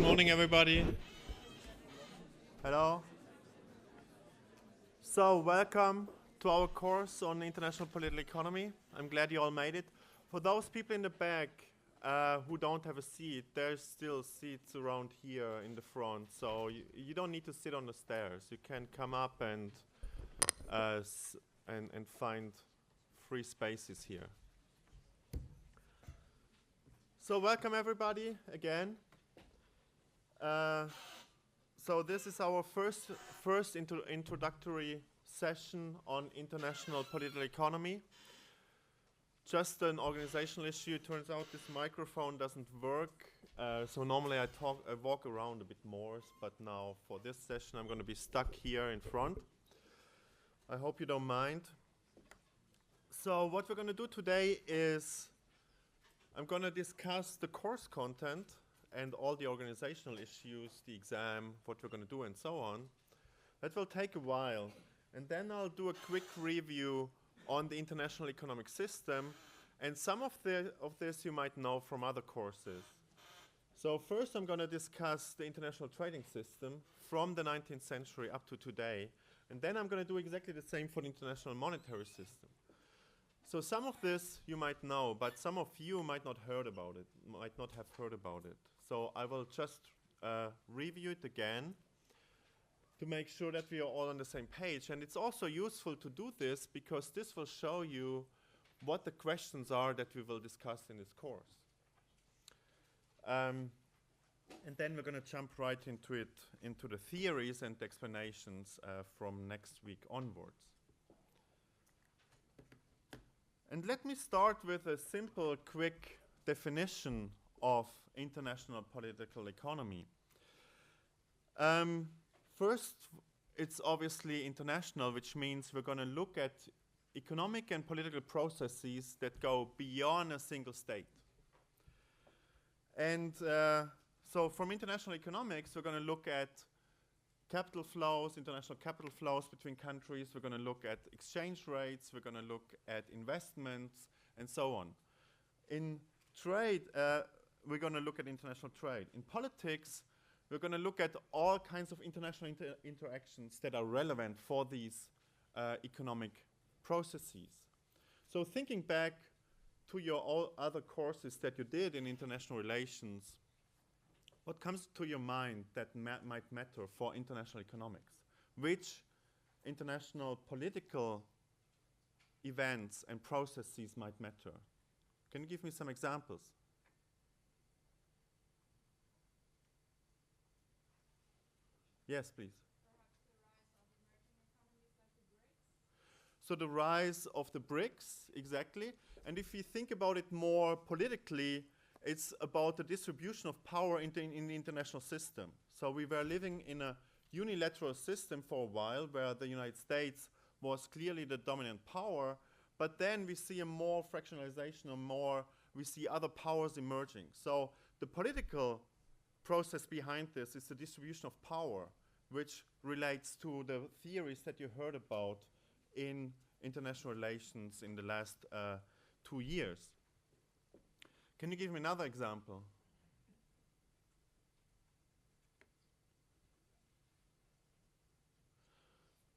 morning, everybody. Hello. So, welcome to our course on international political economy. I'm glad you all made it. For those people in the back who don't have a seat, there's still seats around here in the front. So you don't need to sit on the stairs. You can come up and find free spaces here. So welcome everybody again. So this is our first introductory session on international political economy. Just an organizational issue. It turns out this microphone doesn't work. So normally I walk around a bit more, but now for this session I'm going to be stuck here in front. I hope you don't mind. So what we're going to do today is I'm going to discuss the course content and all the organizational issues, the exam, what we're going to do, and so on. That will take a while. And then I'll do a quick review on the international economic system. And some of this you might know from other courses. So first I'm going to discuss the international trading system from the 19th century up to today. And then I'm going to do exactly the same for the international monetary system. So some of this you might know, but some of you might not have heard about it. So I will just review it again to make sure that we are all on the same page. And it's also useful to do this because this will show you what the questions are that we will discuss in this course. And then we're going to jump right into it, into the theories and the explanations from next week onwards. And let me start with a simple, quick definition of international political economy. First, it's obviously international, which means we're going to look at economic and political processes that go beyond a single state. And so from international economics, we're going to look at capital flows, international capital flows between countries. We're going to look at exchange rates. We're going to look at investments, and so on. In trade, we're going to look at international trade. In politics, we're going to look at all kinds of international interactions that are relevant for these economic processes. So thinking back to your all other courses that you did in international relations, what comes to your mind that might matter for international economics? Which international political events and processes might matter? Can you give me some examples? Yes, please. So the rise of the BRICS, exactly. And if you think about it more politically, it's about the distribution of power in the international system. So we were living in a unilateral system for a while where the United States was clearly the dominant power, but then we see a more fractionalization, we see other powers emerging. So the political process behind this is the distribution of power, which relates to the theories that you heard about in international relations in the last 2 years. Can you give me another example?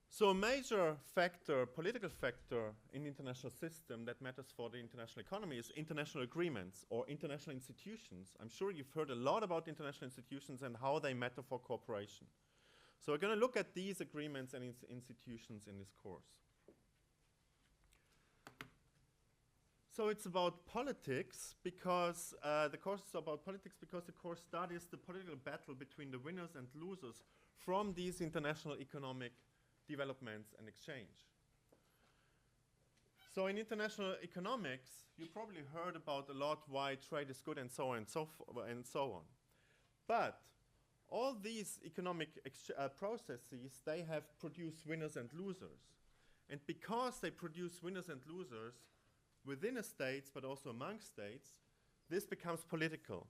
So a major factor, political factor in the international system that matters for the international economy is international agreements or international institutions. I'm sure you've heard a lot about international institutions and how they matter for cooperation. So we're going to look at these agreements and institutions in this course. So it's about politics because the course is about politics because the course studies the political battle between the winners and losers from these international economic developments and exchange. So in international economics, you probably heard about a lot why trade is good and so on and so on. But all these economic processes, they have produced winners and losers. And because they produce winners and losers, within a state, but also among states, this becomes political.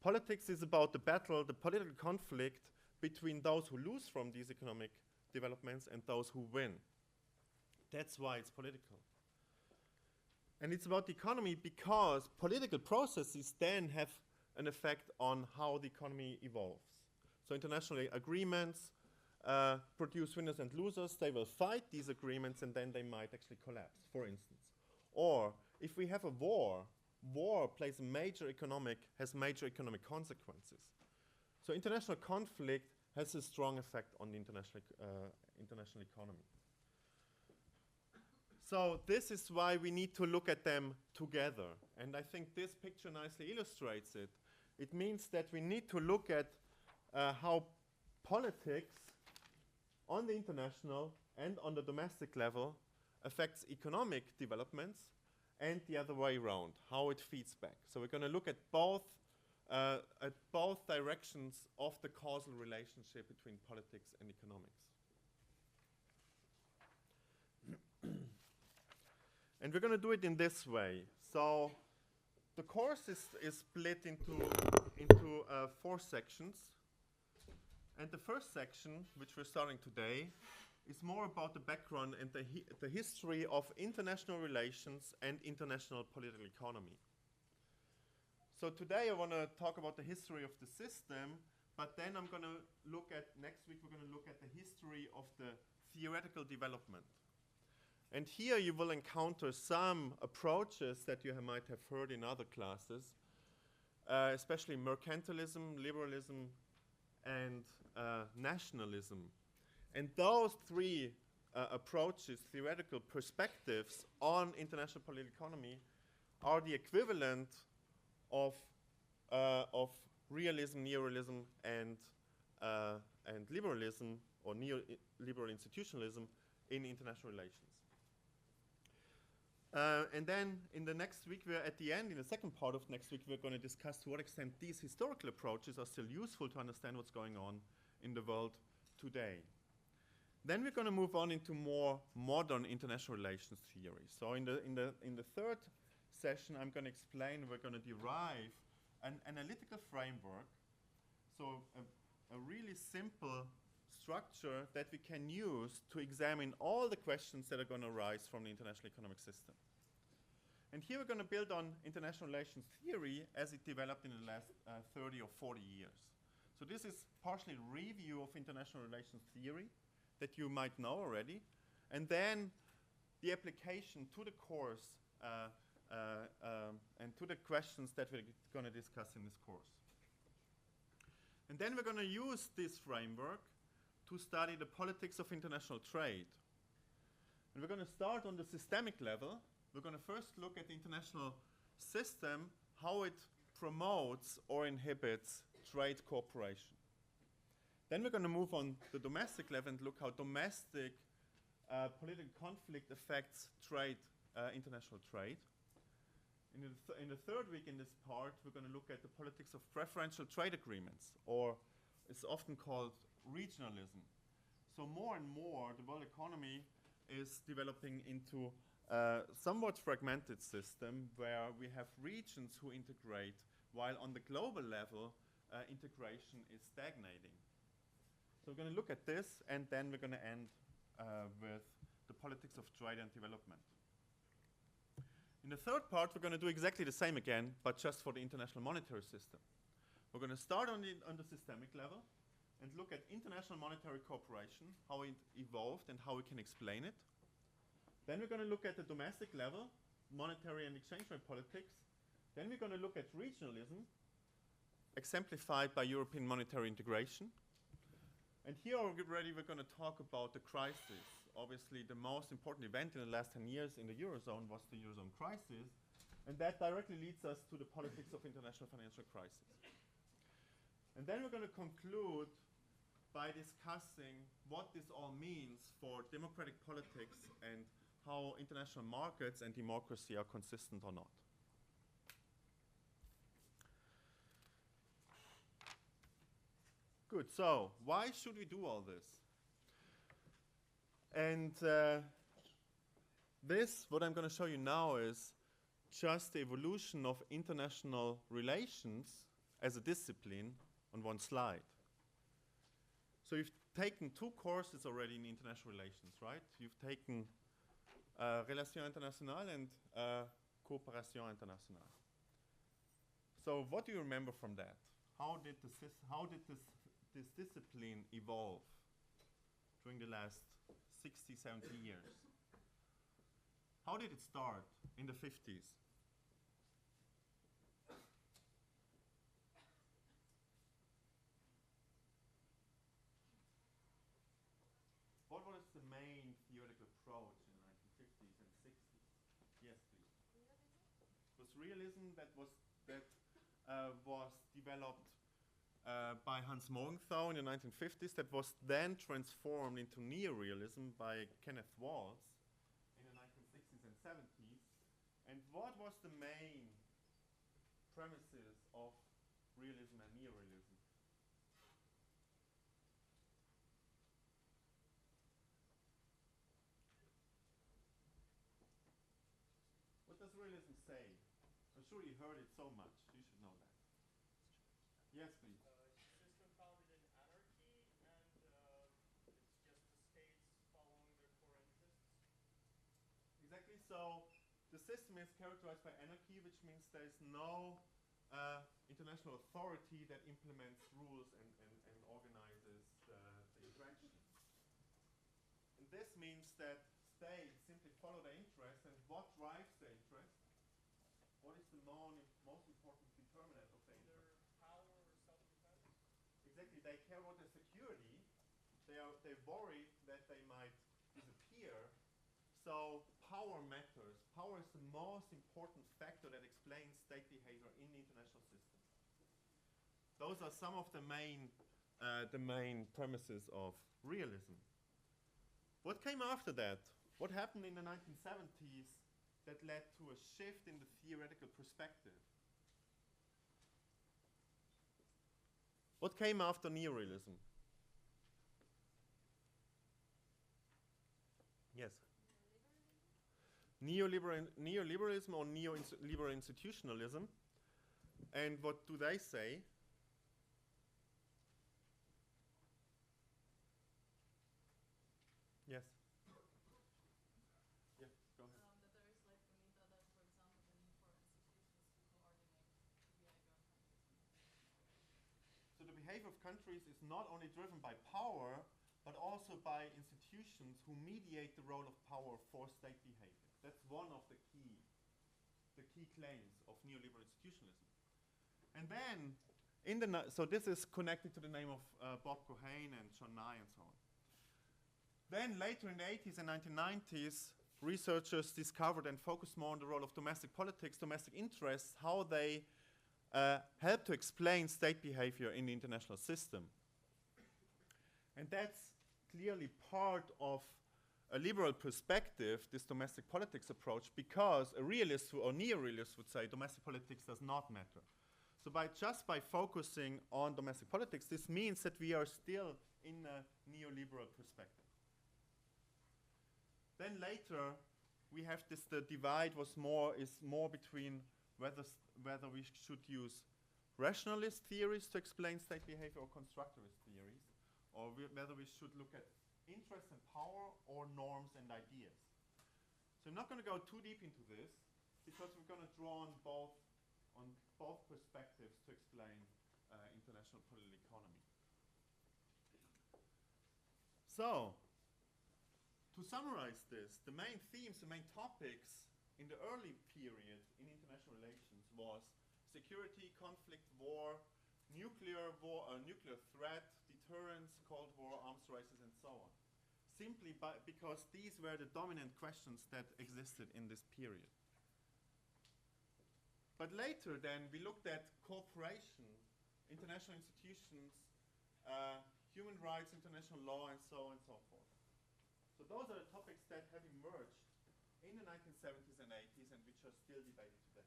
Politics is about the battle, the political conflict between those who lose from these economic developments and those who win. That's why it's political. And it's about the economy because political processes then have an effect on how the economy evolves. So international agreements produce winners and losers. They will fight these agreements and then they might actually collapse, for instance. Or if we have a war plays a has major economic consequences. So international conflict has a strong effect on the international economy. So this is why we need to look at them together. And I think this picture nicely illustrates it. It means that we need to look at how politics on the international and on the domestic level affects economic developments, and the other way around, how it feeds back. So we're going to look at both directions of the causal relationship between politics and economics. And we're going to do it in this way. So the course is split into 4 sections. And the first section, which we're starting today, is more about the background and the history of international relations and international political economy. So today I want to talk about the history of the system, but then I'm going to look at, next week we're going to look at the history of the theoretical development. And here you will encounter some approaches that you might have heard in other classes, especially mercantilism, liberalism, and nationalism. And those 3 approaches, theoretical perspectives on international political economy, are the equivalent of realism, neoliberalism, and liberalism, or neoliberal institutionalism in international relations. And then in the next week, at the end, in the second part of next week, we're going to discuss to what extent these historical approaches are still useful to understand what's going on in the world today. Then we're going to move on into more modern international relations theory. So in the third session, I'm going to explain, we're going to derive an analytical framework, so a really simple structure that we can use to examine all the questions that are going to arise from the international economic system. And here we're going to build on international relations theory as it developed in the last 30 or 40 years. So this is partially a review of international relations theory that you might know already, and then the application to the course and to the questions that we're going to discuss in this course. And then we're going to use this framework to study the politics of international trade. And we're going to start on the systemic level. We're going to first look at the international system, how it promotes or inhibits trade cooperation. Then we're going to move on the domestic level and look how domestic political conflict affects trade, international trade. In the third week in this part, we're going to look at the politics of preferential trade agreements, or it's often called regionalism. So more and more, the world economy is developing into a somewhat fragmented system where we have regions who integrate, while on the global level, integration is stagnating. So we're going to look at this, and then we're going to end with the politics of trade and development. In the third part, we're going to do exactly the same again, but just for the international monetary system. We're going to start on the systemic level and look at international monetary cooperation, how it evolved and how we can explain it. Then we're going to look at the domestic level, monetary and exchange rate politics. Then we're going to look at regionalism, exemplified by European monetary integration. And here already we're going to talk about the crisis. Obviously, the most important event in the last 10 years in the Eurozone was the Eurozone crisis. And that directly leads us to the politics of international financial crisis. And then we're going to conclude by discussing what this all means for democratic politics and how international markets and democracy are consistent or not. Good, so why should we do all this? And what I'm going to show you now is just the evolution of international relations as a discipline on one slide. So you've taken 2 courses already in international relations, right? You've taken Relations internationales and Coopération internationale. So what do you remember from that? How did this discipline evolve during the last 60, 70 years? How did it start in the 50s? What was the main theoretical approach in the 1950s and 60s? Yes, please. Realism? It was realism that was developed by Hans Morgenthau in the 1950s, that was then transformed into neorealism by Kenneth Walls in the 1960s and 70s. And what was the main premises of realism and neorealism? What does realism say? I'm sure you heard it so much. You should know that. Yes, please. System founded in anarchy, and it's just the states following their core interests. Exactly. So the system is characterized by anarchy, which means there is no international authority that implements rules and organizes the interaction. And this means that states simply follow their interest, and what drives the interest? What is the most important determinant of the interest? Either power or self-defense. Exactly. They care about their security. They worry that they might disappear. So power matters. Power is the most important factor that explains state behavior in the international system. Those are some of the main premises of realism. What came after that? What happened in the 1970s that led to a shift in the theoretical perspective? What came after neorealism? Yes. Neoliberalism or neoliberal institutionalism. And what do they say? Yes. Yeah, go ahead. That there is like the need that, for example, the need for institutions to coordinate behavior of countries. So the behavior of countries is not only driven by power, but also by institutions who mediate the role of power for state behavior. That's one of the key claims of neoliberal institutionalism. And then, so this is connected to the name of Bob Cohen and John Nye and so on. Then later in the 80s and 1990s, researchers discovered and focused more on the role of domestic politics, domestic interests, how they help to explain state behavior in the international system. And that's clearly part of a liberal perspective, this domestic politics approach, because a realist or neorealist would say domestic politics does not matter. So just by focusing on domestic politics, this means that we are still in a neoliberal perspective. Then later, we have this, the divide is more between whether we should use rationalist theories to explain state behavior or constructivist theories, or whether we should look at interest and power or norms and ideas. So I'm not going to go too deep into this, because we're going to draw on both perspectives to explain international political economy. So, to summarize this, the main themes, the main topics in the early period in international relations was security, conflict, war, nuclear threat, deterrence, Cold War, arms races, and so on. Simply because these were the dominant questions that existed in this period. But later then, we looked at cooperation, international institutions, human rights, international law, and so on and so forth. So those are the topics that have emerged in the 1970s and 80s and which are still debated today.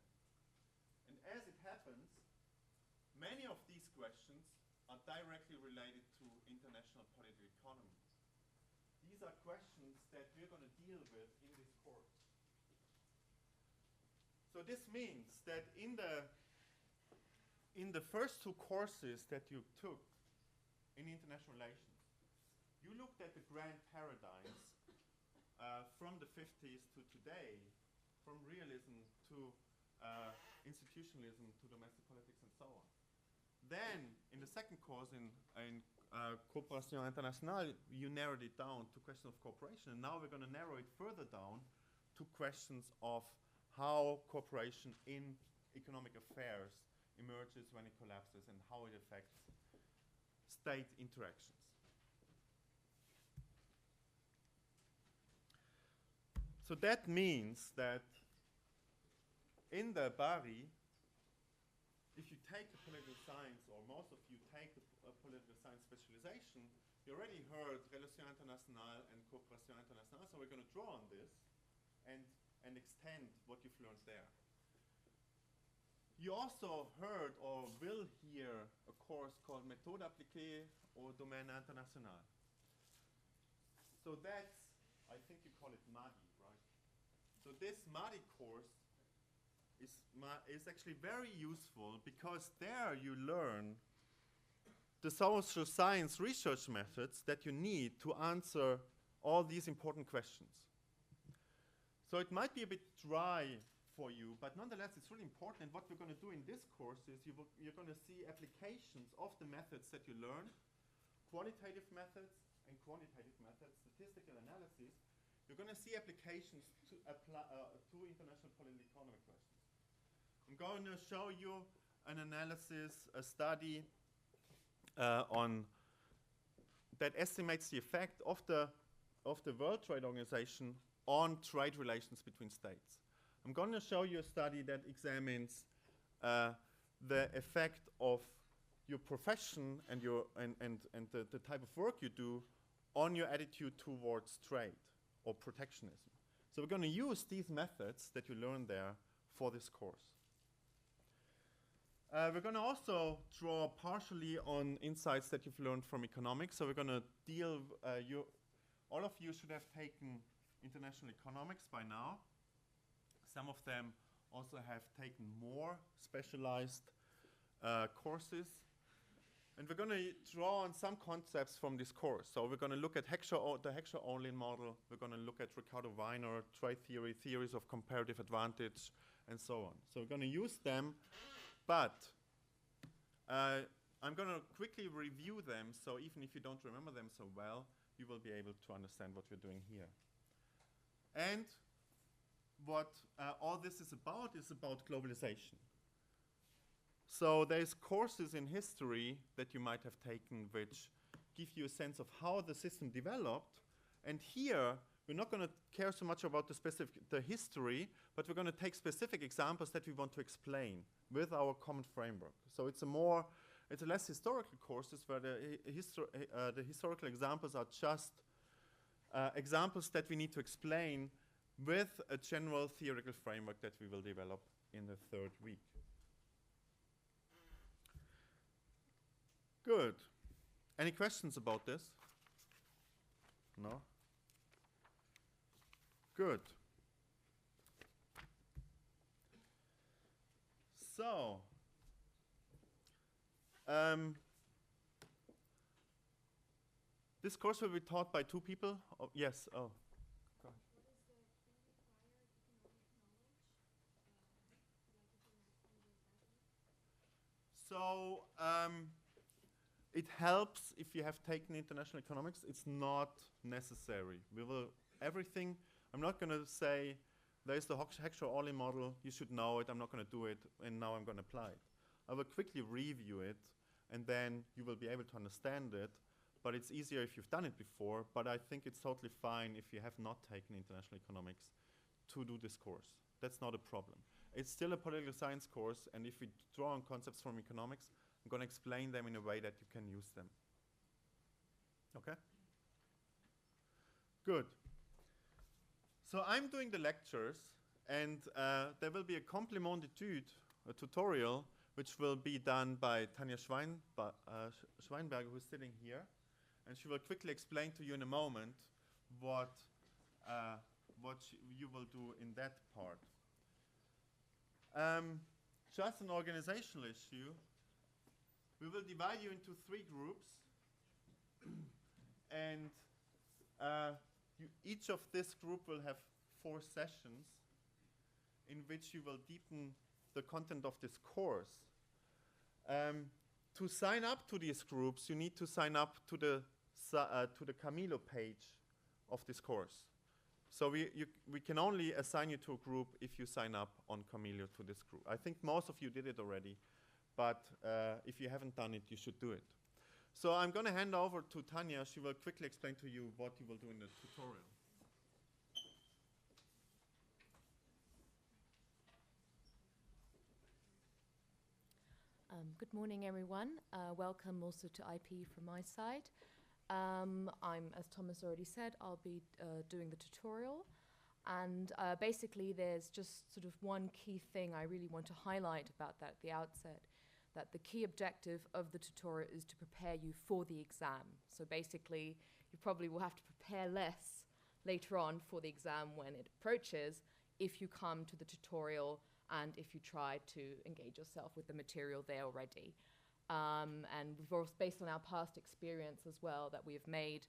And as it happens, many of these questions are directly related to international political economy. These are questions that we're going to deal with in this course. So this means that in the first two courses that you took in international relations, you looked at the grand paradigms from the 50s to today, from realism to institutionalism to domestic politics and so on. Then, in the second course in Coopération Internationale, you narrowed it down to questions of cooperation, and now we're going to narrow it further down to questions of how cooperation in economic affairs emerges when it collapses and how it affects state interactions. So that means that in the Bari, if you take a political science, or most of you take a political science specialization, you already heard Relations Internationales and Coopération Internationale, so we're going to draw on this and extend what you've learned there. You also heard or will hear a course called Méthode appliquée au domaine international. So that's, I think you call it MADI, right? So this MADI course is actually very useful because there you learn the social science research methods that you need to answer all these important questions. So it might be a bit dry for you, but nonetheless it's really important. And what we're going to do in this course is you're going to see applications of the methods that you learn, qualitative methods and quantitative methods, statistical analysis. You're going to see applications to international political economy questions. I'm going to show you an analysis, a study that estimates the effect of the World Trade Organization on trade relations between states. I'm going to show you a study that examines the effect of your profession and the type of work you do on your attitude towards trade or protectionism. So we're going to use these methods that you learn there for this course. We're going to also draw partially on insights that you've learned from economics. So we're going to deal, all of you should have taken international economics by now. Some of them also have taken more specialized courses. And we're going to draw on some concepts from this course. So we're going to look at the Heckscher-Ohlin model. We're going to look at Ricardo-Weiner, trade theory, theories of comparative advantage, and so on. So we're going to use them. But I'm going to quickly review them, so even if you don't remember them so well, you will be able to understand what we're doing here. And what all this is about globalization. So there's courses in history that you might have taken which give you a sense of how the system developed. And here, we're not going to care so much about the history, but we're going to take specific examples that we want to explain with our common framework. So it's a less historical courses where the historical examples are just examples that we need to explain with a general theoretical framework that we will develop in the third week. Good. Any questions about this? No? Good. So, this course will be taught by two people. Oh, yes. Oh. Go ahead. What is the pre-required economic knowledge? So, it helps if you have taken international economics. It's not necessary. We will everything. I'm not going to say there's the Heckscher-Ohlin model. You should know it. I'm not going to do it, and now I'm going to apply it. I will quickly review it, and then you will be able to understand it. But it's easier if you've done it before. But I think it's totally fine if you have not taken international economics to do this course. That's not a problem. It's still a political science course, and if we draw on concepts from economics, I'm going to explain them in a way that you can use them. Okay? Good. So I'm doing the lectures, and there will be a complément d'étude, a tutorial, which will be done by Tanja Schweinberger, who's sitting here. And she will quickly explain to you in a moment what you will do in that part. Just an organizational issue. We will divide you into 3 groups. And each of this group will have 4 sessions in which you will deepen the content of this course. To sign up to these groups, you need to sign up to the Camilo page of this course. So we can only assign you to a group if you sign up on Camilo to this group. I think most of you did it already, but if you haven't done it, you should do it. So I'm going to hand over to Tanya. She will quickly explain to you what you will do in the tutorial. Good morning, everyone. Welcome also to IP from my side. As Thomas already said, I'll be doing the tutorial. And basically, there's just sort of one key thing I really want to highlight about that at the outset, that the key objective of the tutorial is to prepare you for the exam. So basically, you probably will have to prepare less later on for the exam when it approaches if you come to the tutorial and if you try to engage yourself with the material there already. And we've also, based on our past experience as well, that we've made,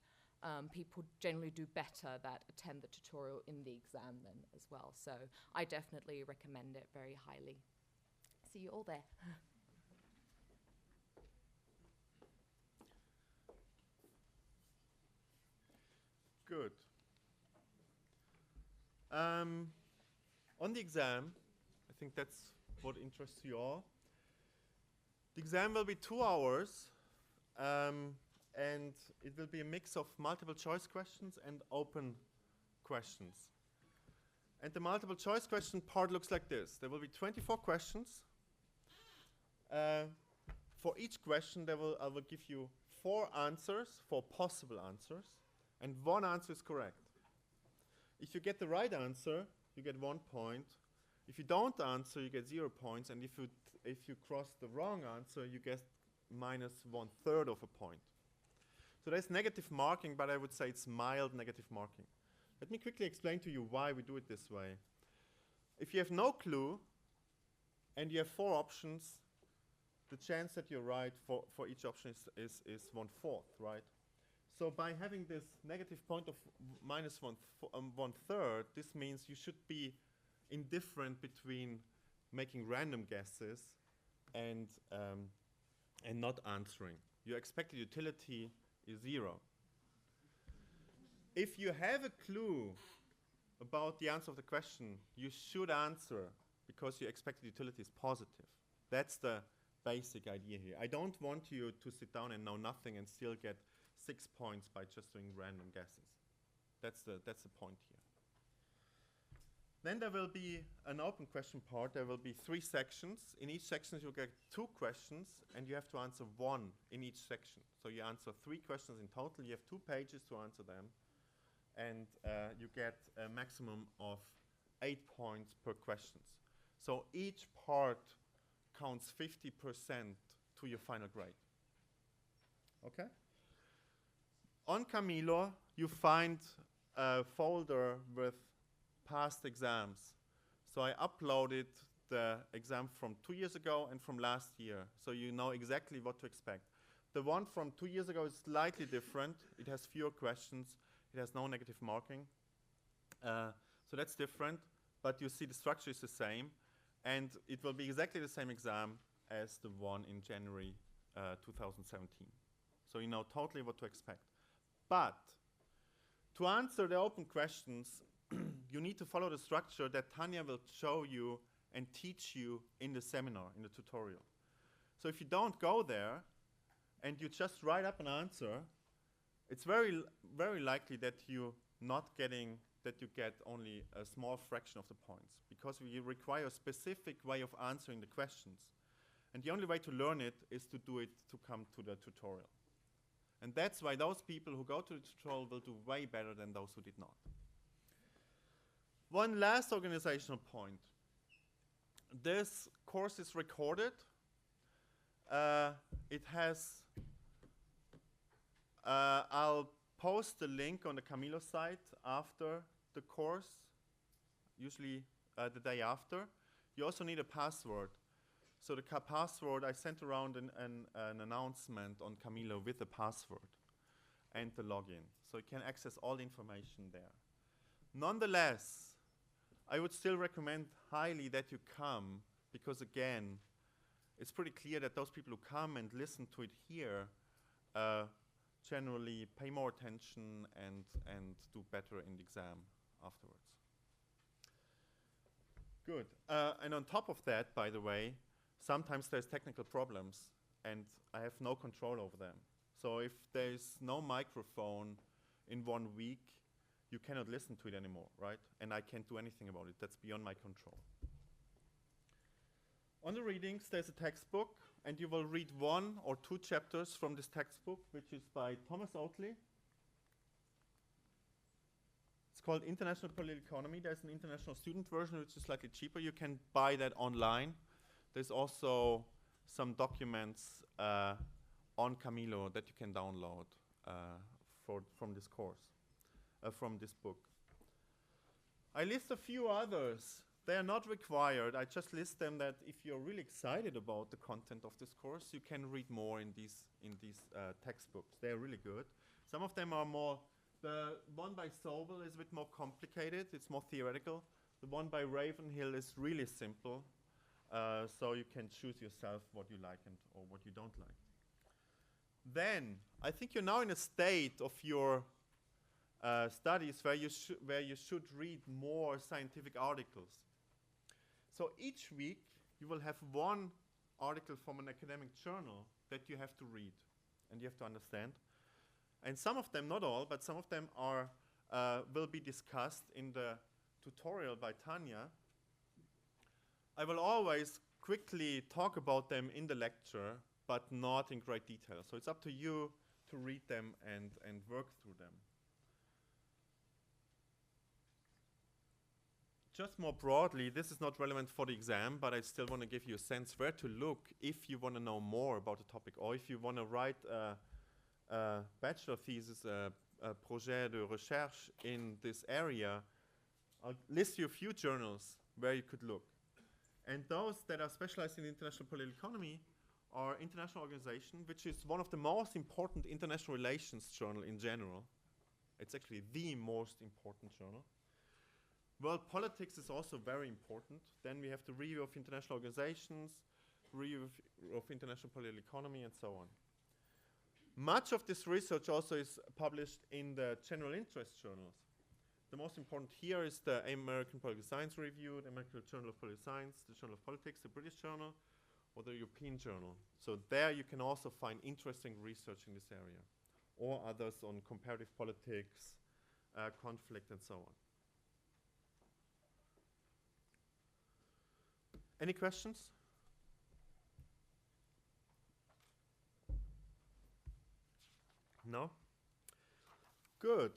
people generally do better that attend the tutorial in the exam then as well. So I definitely recommend it very highly. See you all there. Good. On the exam, I think that's what interests you all. The exam will be 2 hours, and it will be a mix of multiple choice questions and open questions. And the multiple choice question part looks like this. There will be 24 questions. For each question, I will give you 4 answers, 4 possible answers, and 1 answer is correct. If you get the right answer, you get 1 point. If you don't answer, you get 0 points, and if you cross the wrong answer, you get minus 1/3 of a point. So there's negative marking, but I would say it's mild negative marking. Let me quickly explain to you why we do it this way. If you have no clue and you have 4 options, the chance that you're right for each option is 1/4, right? So by having this negative point of minus 1/3, this means you should be indifferent between making random guesses and not answering. Your expected utility is 0. If you have a clue about the answer of the question, you should answer because your expected utility is positive. That's the basic idea here. I don't want you to sit down and know nothing and still get 6 points by just doing random guesses. That's the point here. Then there will be an open question part. There will be 3 sections. In each section you'll get 2 questions and you have to answer 1 in each section. So you answer 3 questions in total. You have 2 pages to answer them. And you get a maximum of 8 points per questions. So each part counts 50% to your final grade. Okay? On Camilo, you find a folder with past exams. So I uploaded the exam from 2 years ago and from last year, so you know exactly what to expect. The one from 2 years ago is slightly different. It has fewer questions. It has no negative marking. So that's different, but you see the structure is the same, and it will be exactly the same exam as the one in January 2017. So you know totally what to expect. But to answer the open questions, you need to follow the structure that Tanya will show you and teach you in the seminar, in the tutorial. So if you don't go there and you just write up an answer, it's very likely that you get only a small fraction of the points, because we require a specific way of answering the questions. And the only way to learn it is to do it to come to the tutorial. And that's why those people who go to the tutorial will do way better than those who did not. One last organizational point. This course is recorded. I'll post the link on the Camilo site after the course, usually the day after. You also need a password. So the password, I sent around an announcement on Camilo with the password and the login. So you can access all the information there. Nonetheless, I would still recommend highly that you come because again, it's pretty clear that those people who come and listen to it here generally pay more attention and do better in the exam afterwards. Good. And on top of that, by the way, sometimes there's technical problems and I have no control over them. So if there's no microphone in 1 week, you cannot listen to it anymore, right? And I can't do anything about it. That's beyond my control. On the readings, there's a textbook, and you will read 1 or 2 chapters from this textbook, which is by Thomas Oatley. It's called International Political Economy. There's an international student version, which is slightly cheaper. You can buy that online. There's also some documents on Camilo that you can download from this course, from this book. I list a few others. They are not required. I just list them that if you're really excited about the content of this course, you can read more in these textbooks. They are really good. Some of them are more, the one by Sobel is a bit more complicated. It's more theoretical. The one by Ravenhill is really simple. So you can choose yourself what you like or what you don't like. Then, I think you're now in a state of your studies where you should read more scientific articles. So each week you will have 1 article from an academic journal that you have to read and you have to understand. And some of them, not all, but some of them are will be discussed in the tutorial by Tanya. I will always quickly talk about them in the lecture, but not in great detail. So it's up to you to read them and work through them. Just more broadly, this is not relevant for the exam, but I still want to give you a sense where to look if you want to know more about a topic, or if you want to write a bachelor thesis, a projet de recherche in this area. I'll list you a few journals where you could look. And those that are specialized in international political economy are International Organization, which is one of the most important international relations journal in general. It's actually the most important journal. World Politics is also very important. Then we have the Review of International Organizations, Review of International Political Economy, and so on. Much of this research also is published in the general interest journals. The most important here is the American Political Science Review, the American Journal of Political Science, the Journal of Politics, the British Journal, or the European Journal. So there you can also find interesting research in this area, or others on comparative politics, conflict, and so on. Any questions? No? Good.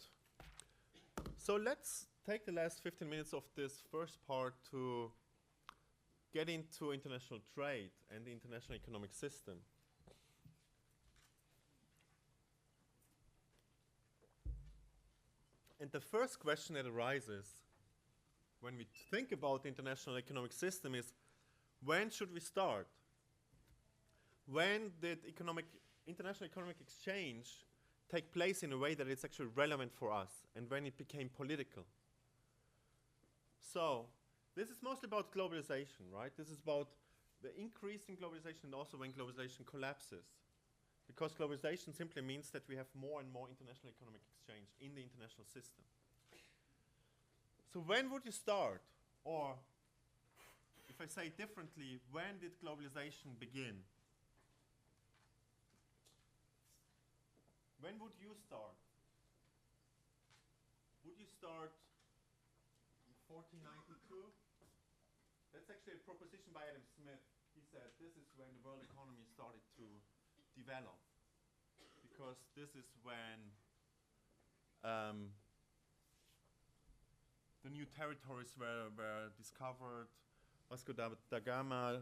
So let's take the last 15 minutes of this first part to get into international trade and the international economic system. And the first question that arises when we think about the international economic system is, when should we start? When did international economic exchange take place in a way that it's actually relevant for us, and when it became political? So, this is mostly about globalization, right? This is about the increase in globalization and also when globalization collapses. Because globalization simply means that we have more and more international economic exchange in the international system. So when would you start? Or, if I say it differently, when did globalization begin? When would you start? Would you start in 1492? That's actually a proposition by Adam Smith. He said this is when the world economy started to develop, because this is when the new territories were discovered. Vasco da Gama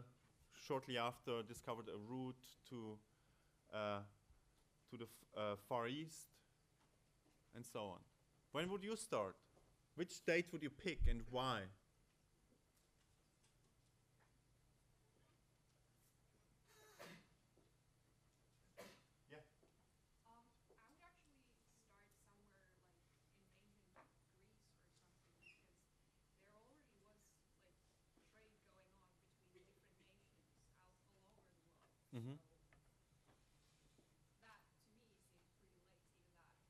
shortly after discovered a route to the Far East, and so on. When would you start? Which date would you pick and why? Yeah. I would actually start somewhere like in ancient Greece or something, because there already was like trade going on between different Mm-hmm. That, to me, seems pretty late, even that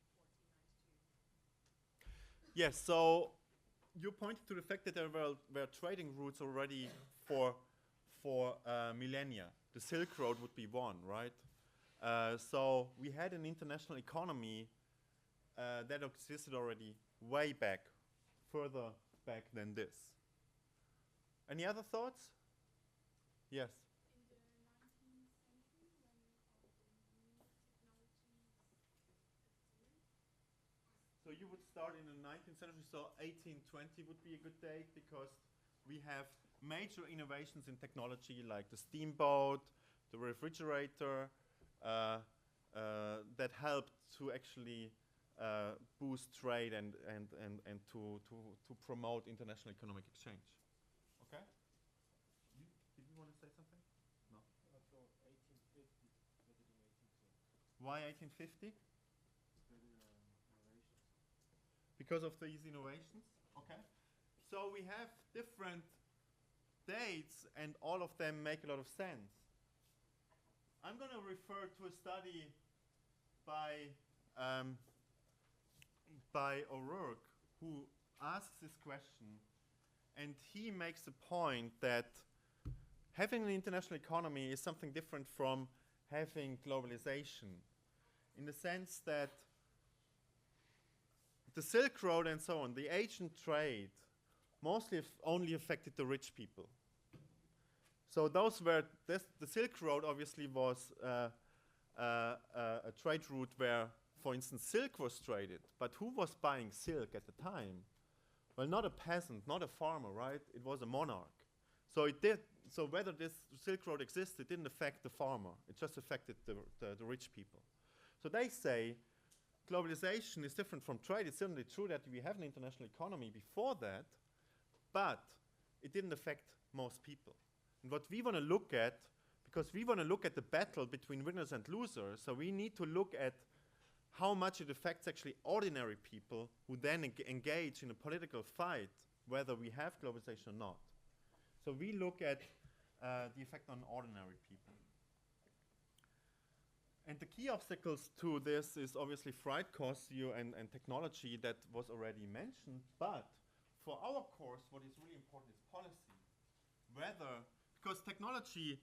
1492. Yes, so you pointed to the fact that there were trading routes already for millennia. The Silk Road would be one, right? So we had an international economy that existed already way back, further back than this. Any other thoughts? Yes. In the 19th century, when all the new technologies appeared? So you would start in the 19th century, so 1820 would be a good date because we have major innovations in technology like the steamboat, the refrigerator, that helped to actually boost trade and to promote international economic exchange. Okay? Did you want to say something? No. So 1850 rather than 1820. Why 1850? Innovations. Because of these innovations? Okay. So we have different dates and all of them make a lot of sense. I'm going to refer to a study by O'Rourke, who asks this question, and he makes the point that having an international economy is something different from having globalization, in the sense that the Silk Road and so on, the Asian trade, mostly only affected the rich people. So those were, the Silk Road obviously was a trade route where, for instance, silk was traded. But who was buying silk at the time? Well, not a peasant, not a farmer, right? It was a monarch. So it did. So whether this Silk Road existed didn't affect the farmer. It just affected the rich people. So they say globalization is different from trade. It's certainly true that we have an international economy before that, but it didn't affect most people. And what we want to look at, because we want to look at the battle between winners and losers, so we need to look at how much it affects actually ordinary people who then engage in a political fight, whether we have globalization or not. So we look at the effect on ordinary people. And the key obstacles to this is obviously freight costs and technology that was already mentioned, but for our course, what is really important is policy. Whether, because technology,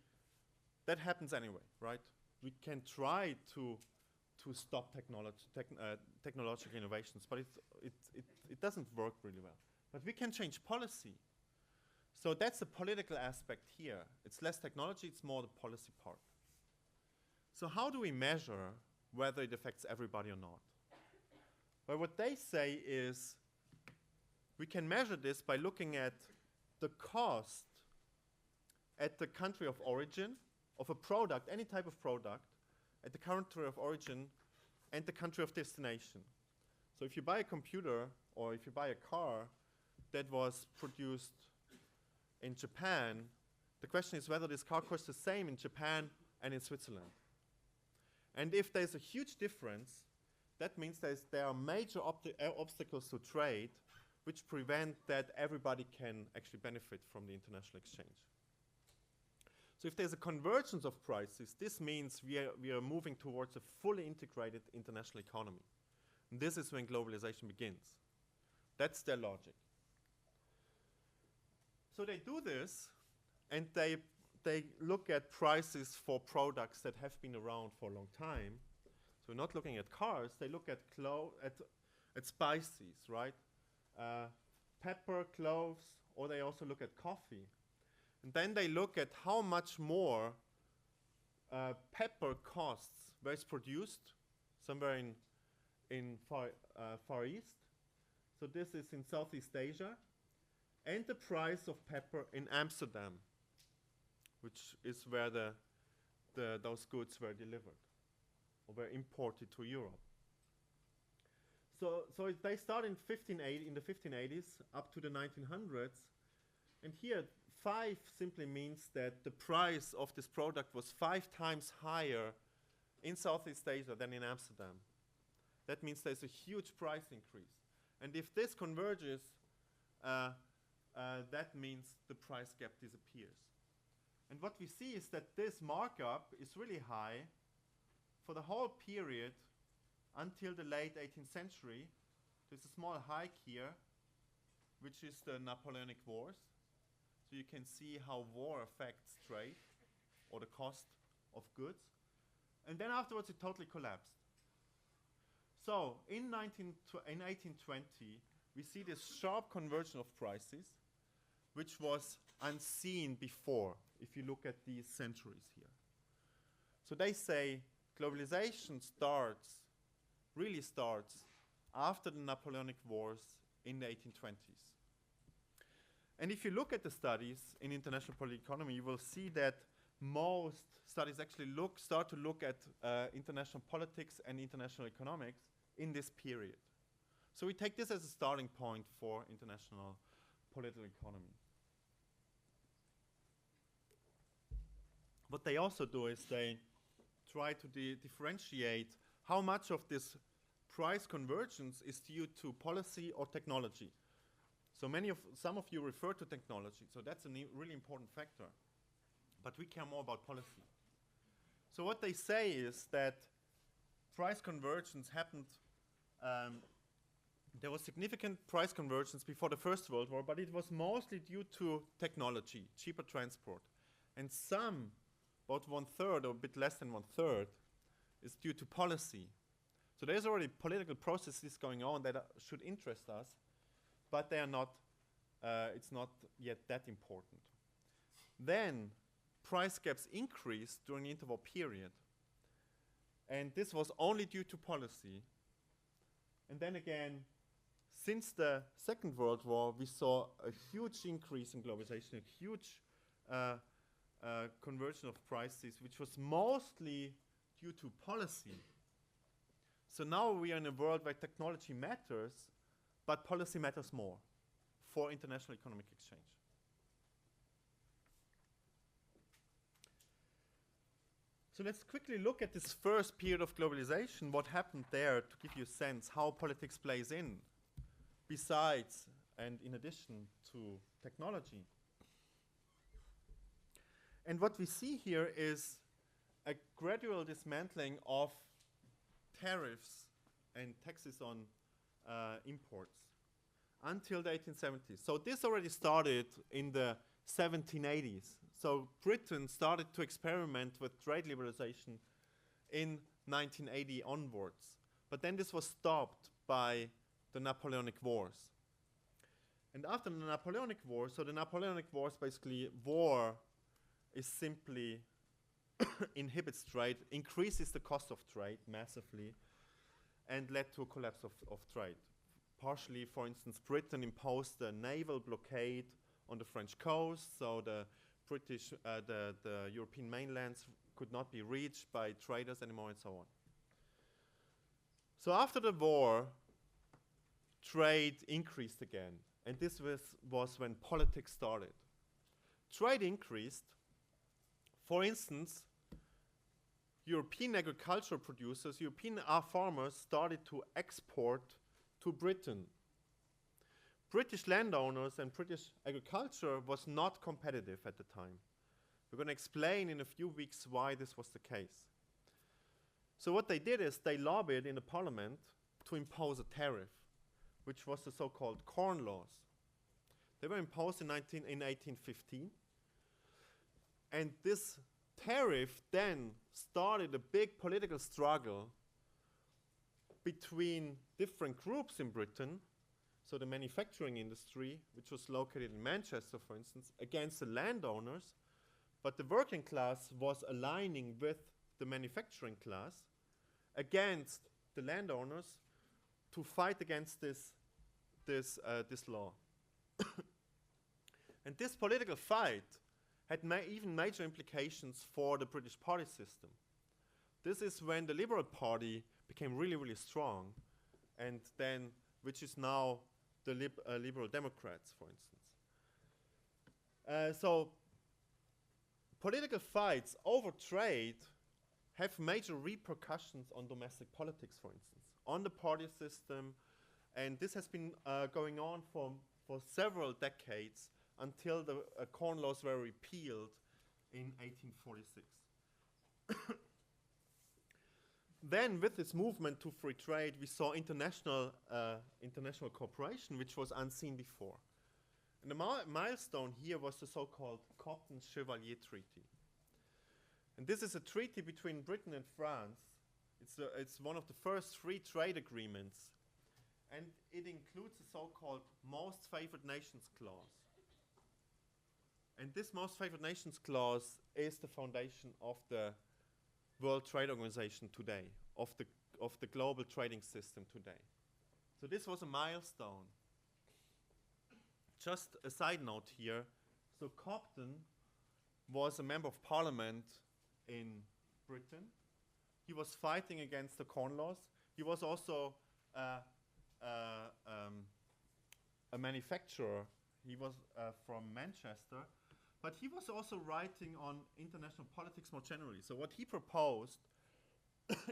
that happens anyway, right? We can try to stop technological innovations, but it doesn't work really well. But we can change policy. So that's the political aspect here. It's less technology, it's more the policy part. So how do we measure whether it affects everybody or not? Well, what they say is we can measure this by looking at the cost at the country of origin of a product, any type of product, at the country of origin and the country of destination. So if you buy a computer or if you buy a car that was produced in Japan, the question is whether this car costs the same in Japan and in Switzerland. And if there's a huge difference, that means there are major obstacles to trade which prevent that everybody can actually benefit from the international exchange. So if there's a convergence of prices, this means we are moving towards a fully integrated international economy. And this is when globalization begins. That's their logic. So they do this, and they look at prices for products that have been around for a long time. So not looking at cars, they look at spices, right? Pepper, cloves, or they also look at coffee. And then they look at how much more pepper costs where it's produced, somewhere in Far East. So this is in Southeast Asia. And the price of pepper in Amsterdam, which is where those goods were delivered or were imported to Europe. So they start in the 1580s up to the 1900s. And here, 5 simply means that the price of this product was 5 times higher in Southeast Asia than in Amsterdam. That means there's a huge price increase. And if this converges, that means the price gap disappears. And what we see is that this markup is really high for the whole period until the late 18th century. There's a small hike here, which is the Napoleonic Wars. So you can see how war affects trade or the cost of goods. And then afterwards it totally collapsed. So in 1820, we see this sharp conversion of prices, which was unseen before, if you look at these centuries here. So they say globalization really starts after the Napoleonic Wars in the 1820s. And if you look at the studies in international political economy, you will see that most studies actually start to look at international politics and international economics in this period. So we take this as a starting point for international political economy. What they also do is they try to differentiate how much of this price convergence is due to policy or technology. So some of you refer to technology, so that's a really important factor. But we care more about policy. So what they say is that price convergence happened, there was significant price convergence before the First World War, but it was mostly due to technology, cheaper transport. And about 1/3 or a bit less than 1/3, is due to policy. So there's already political processes going on that should interest us, but they are not, it's not yet that important. Then price gaps increased during the interwar period. And this was only due to policy. And then again, since the Second World War, we saw a huge increase in globalization, a huge conversion of prices, which was mostly due to policy. So now we are in a world where technology matters, but policy matters more for international economic exchange. So let's quickly look at this first period of globalization, what happened there, to give you a sense how politics plays in, besides and in addition to technology. And what we see here is a gradual dismantling of tariffs and taxes on imports until the 1870s. So this already started in the 1780s. So Britain started to experiment with trade liberalization in 1980 onwards. But then this was stopped by the Napoleonic Wars. And after the Napoleonic Wars, so the Napoleonic Wars basically, war is simply inhibits trade, increases the cost of trade massively, and led to a collapse of trade. Partially, for instance, Britain imposed a naval blockade on the French coast, so the European mainlands could not be reached by traders anymore, and so on. So after the war, trade increased again, and this was when politics started. Trade increased. For instance, European agricultural producers, European farmers started to export to Britain. British landowners and British agriculture was not competitive at the time. We're going to explain in a few weeks why this was the case. So what they did is they lobbied in the parliament to impose a tariff, which was the so-called Corn Laws. They were imposed in 1815. And this tariff then started a big political struggle between different groups in Britain, so the manufacturing industry, which was located in Manchester, for instance, against the landowners, but the working class was aligning with the manufacturing class against the landowners to fight against this law. And this political fight had even major implications for the British party system. This is when the Liberal Party became really, really strong, and then, which is now the Liberal Democrats, for instance. So political fights over trade have major repercussions on domestic politics, for instance, on the party system, and this has been going on for several decades until the Corn Laws were repealed in 1846. Then, with this movement to free trade, we saw international cooperation, which was unseen before. And the milestone here was the so-called Cobden-Chevalier Treaty. And this is a treaty between Britain and France. It's one of the first free trade agreements. And it includes the so-called Most Favored Nations Clause. And this Most Favored Nations Clause is the foundation of the World Trade Organization today, of the global trading system today. So this was a milestone. Just a side note here. So Cobden was a member of parliament in Britain. He was fighting against the Corn Laws. He was also a manufacturer. He was from Manchester. But he was also writing on international politics more generally. So what he proposed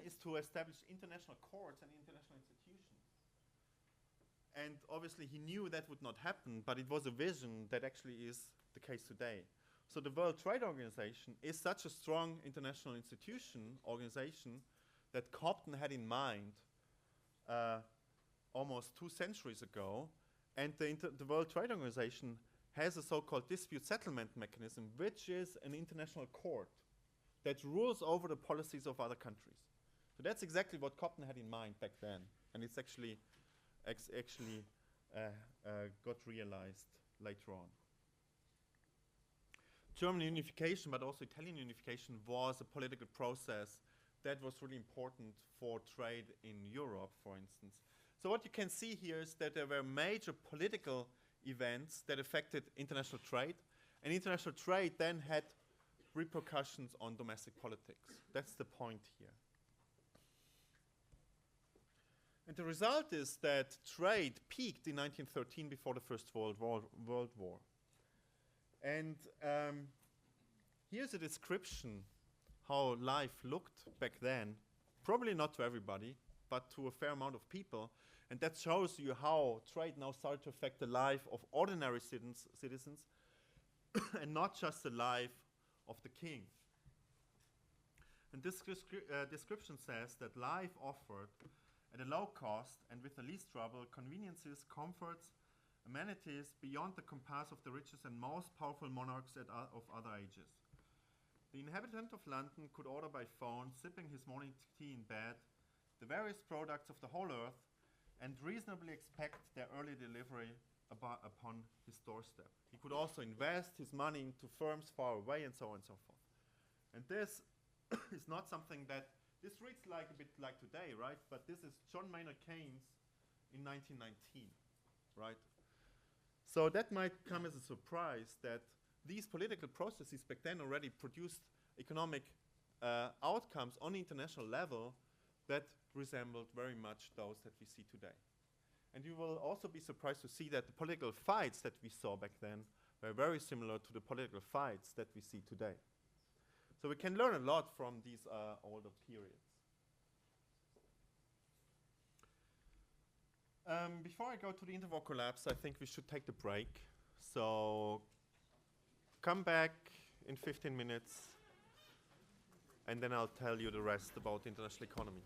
is to establish international courts and international institutions. And obviously he knew that would not happen, but it was a vision that actually is the case today. So the World Trade Organization is such a strong international organization that Cobden had in mind almost 2 centuries ago. And the World Trade Organization has a so-called dispute settlement mechanism, which is an international court that rules over the policies of other countries. So that's exactly what Cobden had in mind back then, and it's actually got realized later on. German unification, but also Italian unification, was a political process that was really important for trade in Europe, for instance. So what you can see here is that there were major political events that affected international trade, and international trade then had repercussions on domestic politics. That's the point here. And the result is that trade peaked in 1913 before the First World War. And here's a description how life looked back then, probably not to everybody, but to a fair amount of people. And that shows you how trade now started to affect the life of ordinary citizens and not just the life of the king. And this description says that life offered at a low cost and with the least trouble conveniences, comforts, amenities beyond the compass of the richest and most powerful monarchs of other ages. The inhabitant of London could order by phone, sipping his morning tea in bed, the various products of the whole earth, and reasonably expect their early delivery upon his doorstep. He could also invest his money into firms far away, and so on and so forth. And this is not something that, this reads like a bit like today, right? But this is John Maynard Keynes in 1919, right? So that might come as a surprise that these political processes back then already produced economic outcomes on the international level that resembled very much those that we see today. And you will also be surprised to see that the political fights that we saw back then were very similar to the political fights that we see today. So we can learn a lot from these older periods. Before I go to the interwar collapse, I think we should take the break. So come back in 15 minutes, and then I'll tell you the rest about the international economy.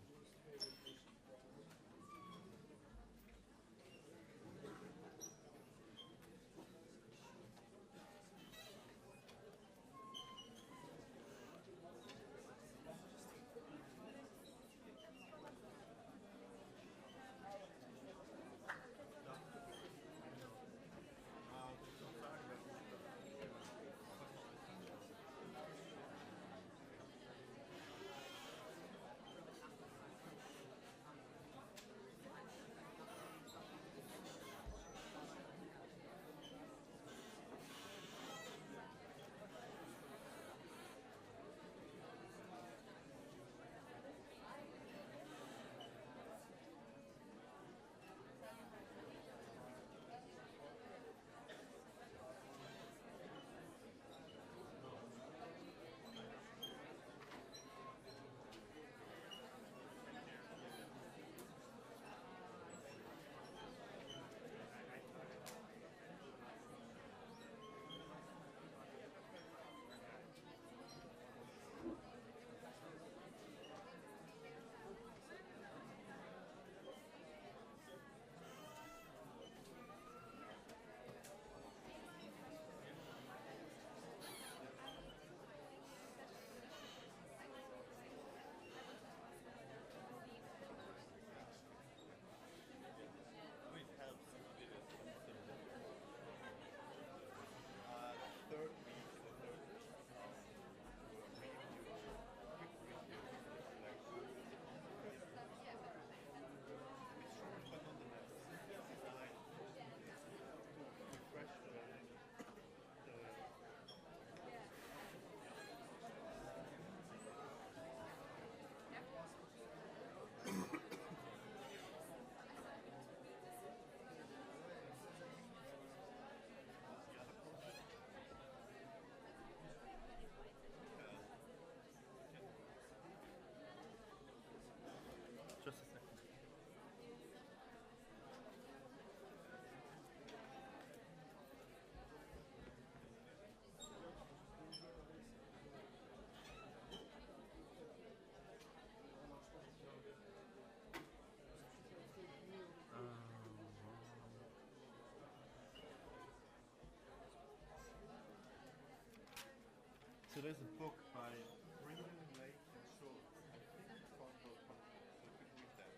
There is a book by Bretton, Lake and Short. I think it's called so you could read that.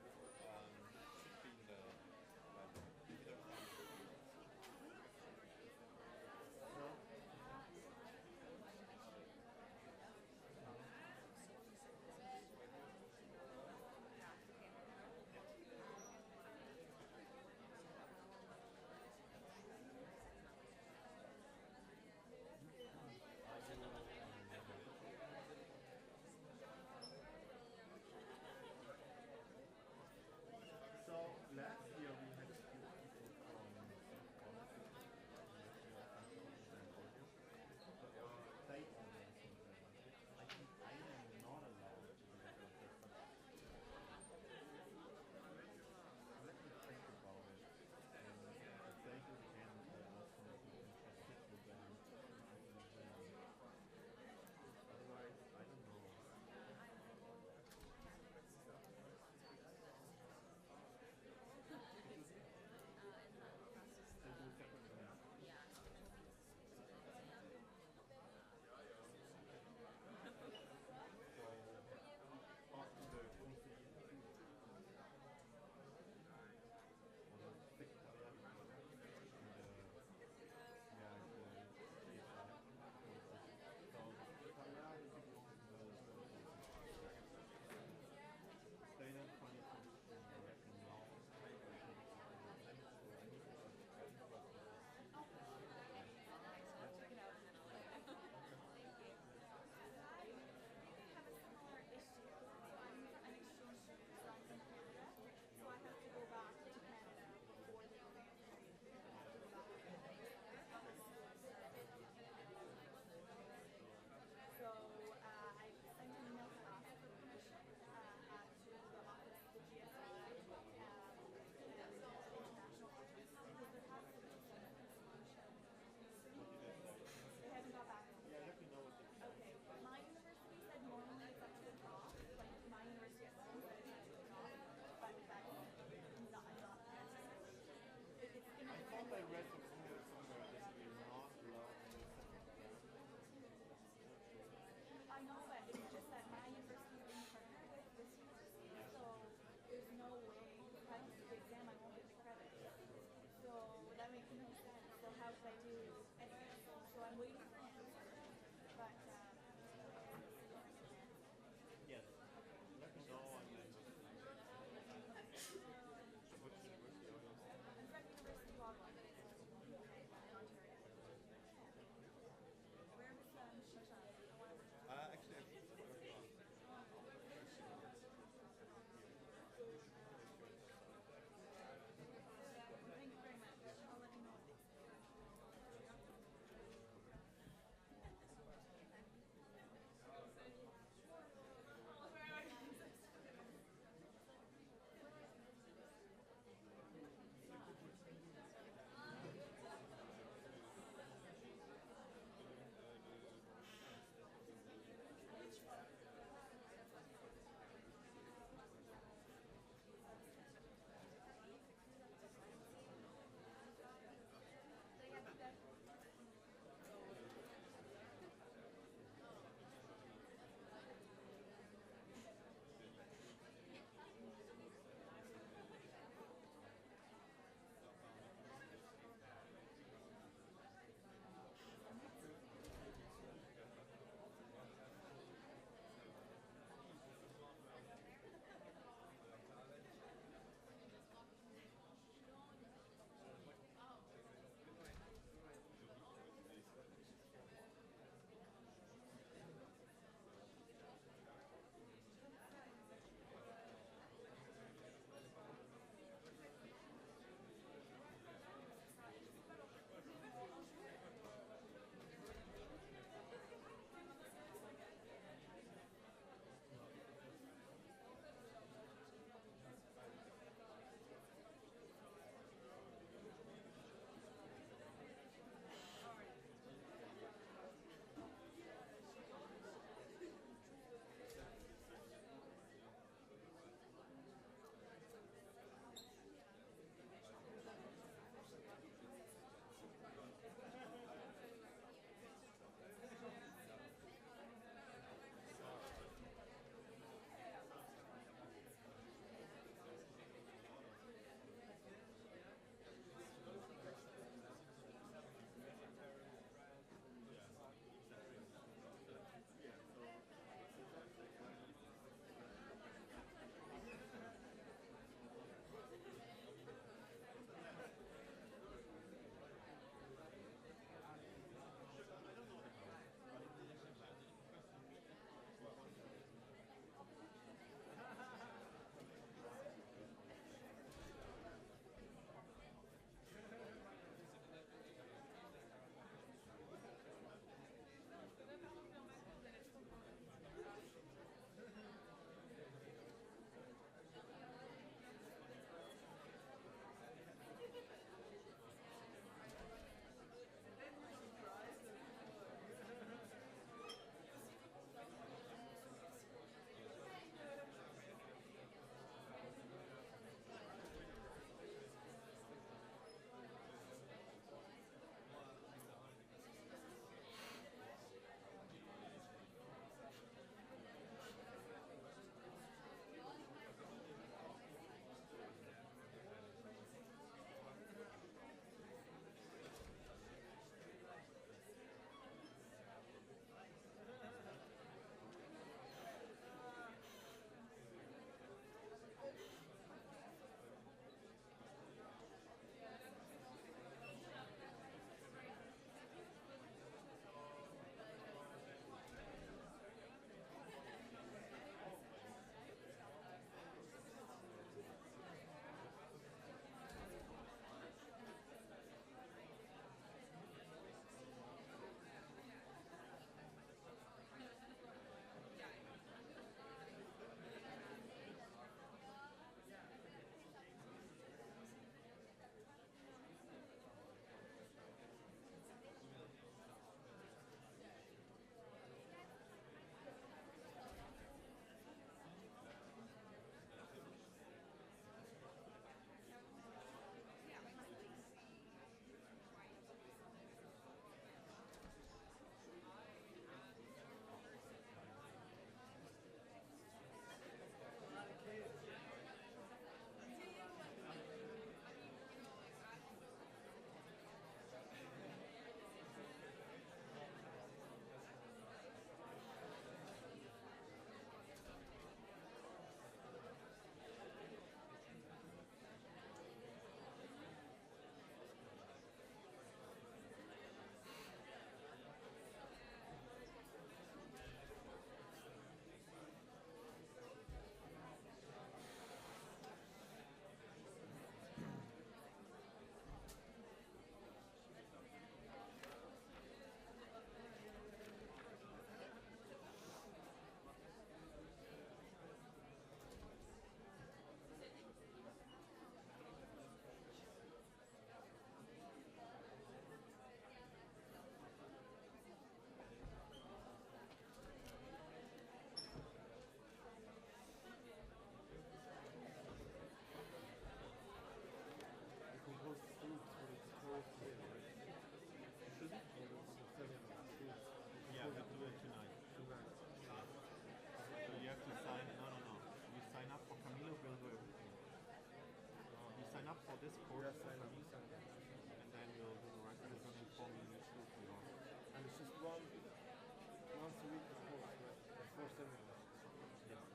Should be in the either So last year we had a few people from they organized themselves. I think I am not allowed to do that. Let me think about it. If they do it again, also sit with them. Otherwise, I don't know. I read somewhere that we're not allowed to do reciprocal. I know, but it's just that my university is in partner with this university, so there's no way, if I don't do the exam, I won't get the credit. So that makes no sense. So how should I do anyway? So I'm waiting for an answer, but Yes. Let me know and then which university are you? I'm from University of Ottawa. Where was Shisha? Actually, Thank you very much. I'll let you know what they say. supposed to be, right? Should it? On the 7th of June. Yeah, we do it tonight. Tonight. So you have to sign. No. You sign up for Camilo will do everything. You sign up for this course Yes, for I know. Camilo, and then we'll do the rest. We're going to inform you next week. And it's just once a week, of course, right? Before seminars. Yes.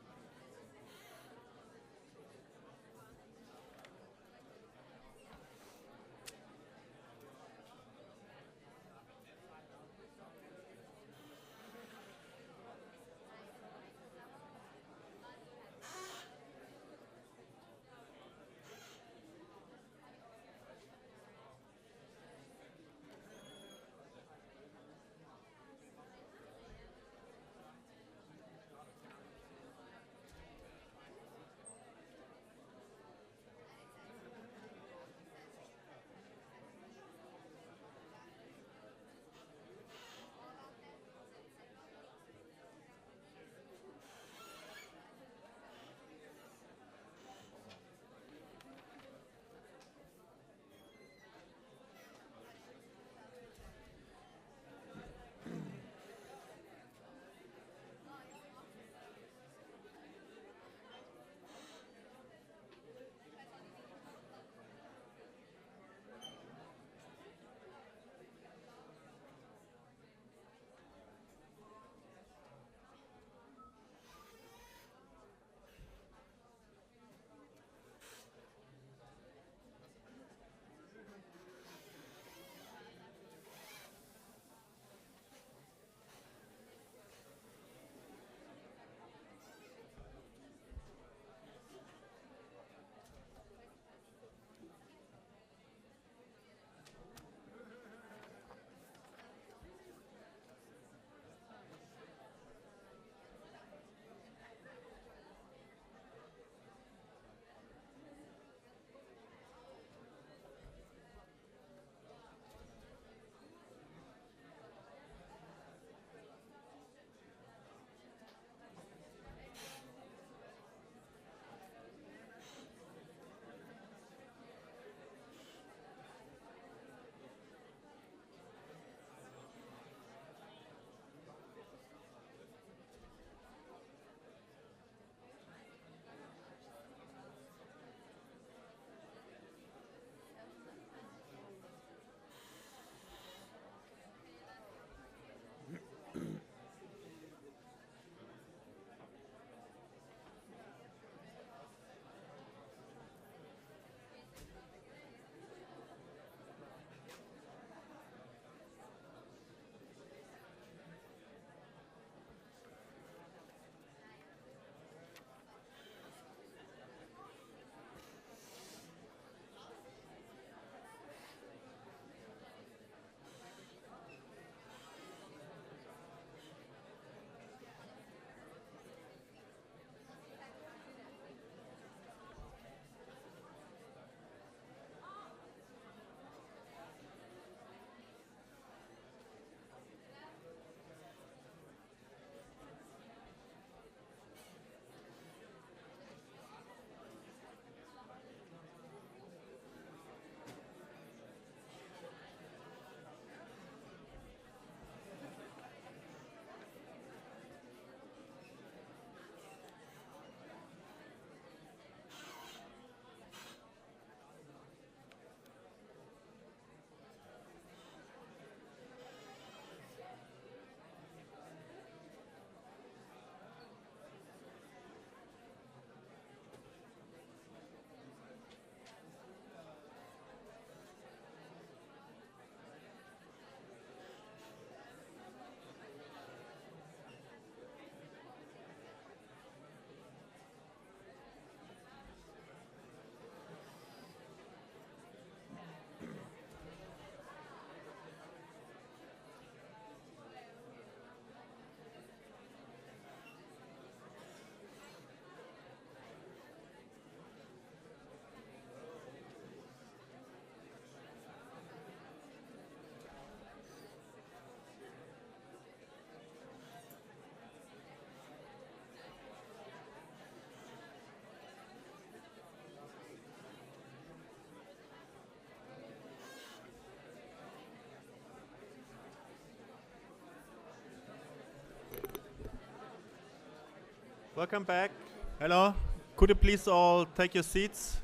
Welcome back. Hello. Could you please all take your seats?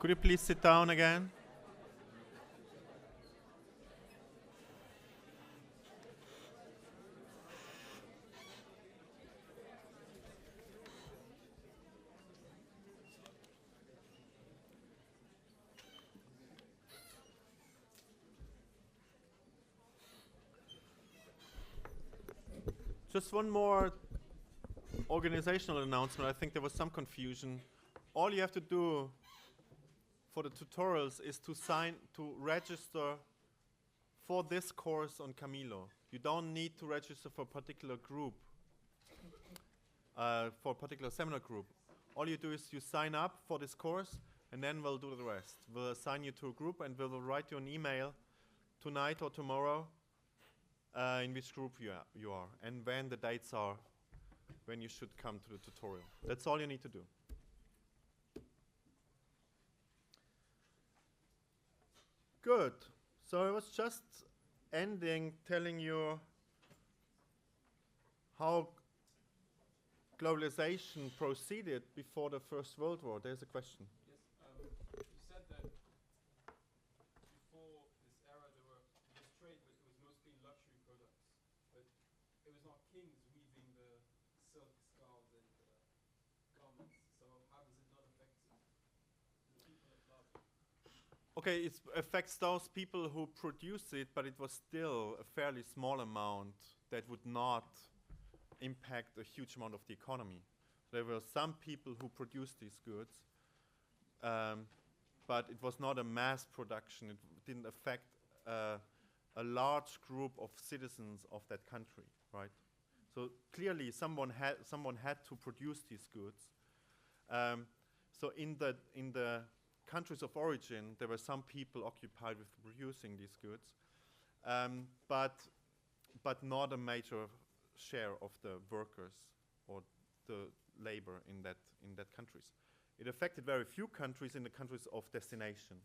Could you please sit down again? Just one more organizational announcement. I think there was some confusion. All you have to do for the tutorials is to register for this course on Camilo. You don't need to register for a particular group, for a particular seminar group. All you do is you sign up for this course, and then we'll do the rest. We'll assign you to a group, and we'll write you an email tonight or tomorrow in which group you are, and when the dates are, when you should come to the tutorial. That's all you need to do. Good. So I was just ending telling you how globalization proceeded before the First World War. There's a question. Yes, you said that before this era this trade was mostly luxury products, but it was not kings weaving the silk scarves and garments. So how does it not affect the people at large? Okay, it affects those people who produce it, but it was still a fairly small amount that would not impact a huge amount of the economy. There were some people who produced these goods, but it was not a mass production. It didn't affect a large group of citizens of that country, right? So clearly, someone had to produce these goods. So in the countries of origin, there were some people occupied with producing these goods, but not a major share of the workers or the labor in that countries. It affected very few countries in the countries of destination,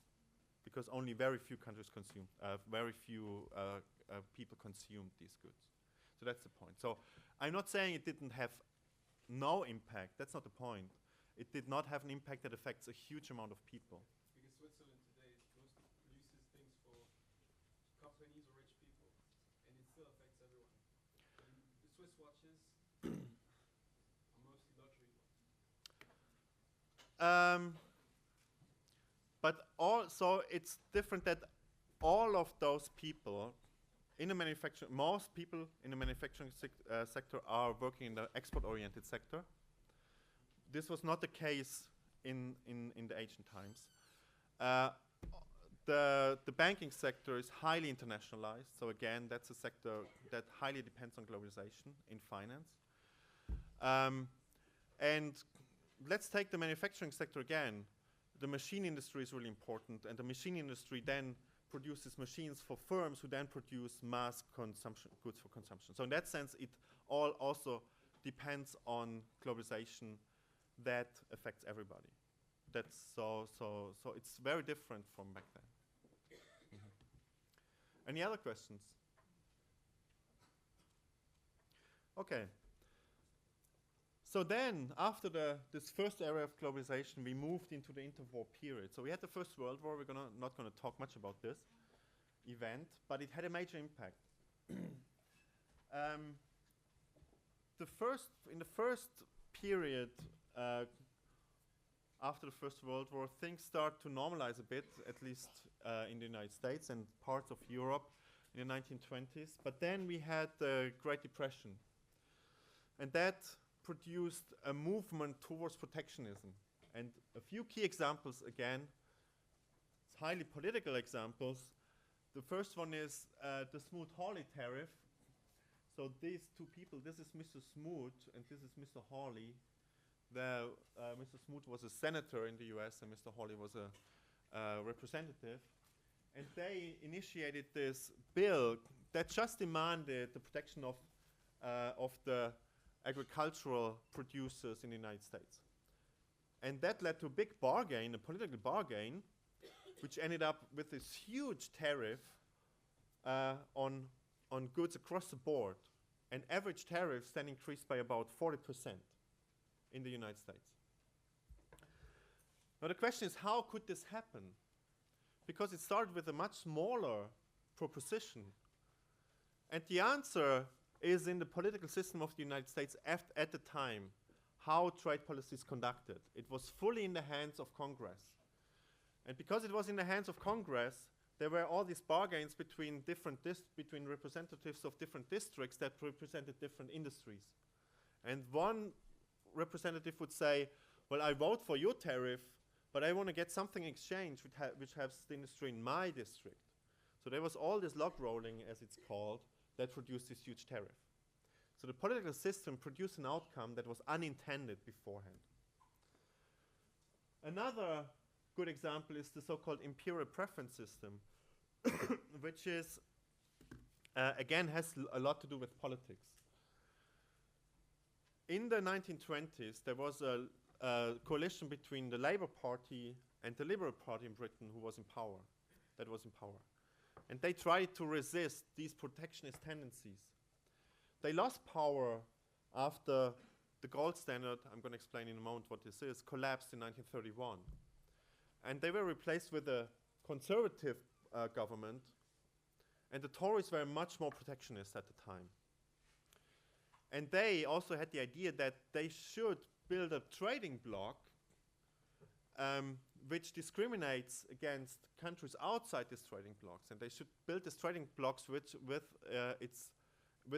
because only very few countries consumed, very few people consumed these goods. So that's the point. So I'm not saying it didn't have no impact. That's not the point. It did not have an impact that affects a huge amount of people. Because Switzerland today mostly produces things for companies or rich people, and it still affects everyone. I mean, the Swiss watches are mostly luxury ones. But also it's different that all of those people in the manufacturing, most people in the manufacturing sector are working in the export-oriented sector. This was not the case in the ancient times. The banking sector is highly internationalized. So again, that's a sector that highly depends on globalization in finance. And let's take the manufacturing sector again. The machine industry is really important, and the machine industry then produces machines for firms who then produce mass consumption, goods for consumption. So in that sense, it all also depends on globalization that affects everybody. That's so it's very different from back then. Any other questions? Okay. So then, after this first era of globalization, we moved into the interwar period. So we had the First World War. We're not going to talk much about this event, but it had a major impact. In the first period, after the First World War, things start to normalize a bit, at least in the United States and parts of Europe in the 1920s. But then we had the Great Depression, and that produced a movement towards protectionism. And a few key examples, again, highly political examples. The first one is the Smoot-Hawley Tariff. So these two people, this is Mr. Smoot and this is Mr. Hawley. Mr. Smoot was a senator in the US and Mr. Hawley was a representative. And they initiated this bill that just demanded the protection of the agricultural producers in the United States. And that led to a big bargain, a political bargain, which ended up with this huge tariff on goods across the board. and average tariffs then increased by about 40% in the United States. Now the question is, how could this happen? Because it started with a much smaller proposition. And the answer is in the political system of the United States at the time, how trade policy is conducted. It was fully in the hands of Congress. And because it was in the hands of Congress, there were all these bargains between between representatives of different districts that represented different industries. And one representative would say, well, I vote for your tariff, but I want to get something in exchange which helps the industry in my district. So there was all this log rolling, as it's called, that produced this huge tariff. So the political system produced an outcome that was unintended beforehand. Another good example is the so-called imperial preference system, which is, again, has a lot to do with politics. In the 1920s, there was a coalition between the Labour Party and the Liberal Party in Britain that was in power. And they tried to resist these protectionist tendencies. They lost power after the gold standard, I'm going to explain in a moment what this is, collapsed in 1931. And they were replaced with a conservative government, and the Tories were much more protectionist at the time. And they also had the idea that they should build a trading bloc which discriminates against countries outside these trading blocs, and they should build these trading blocs with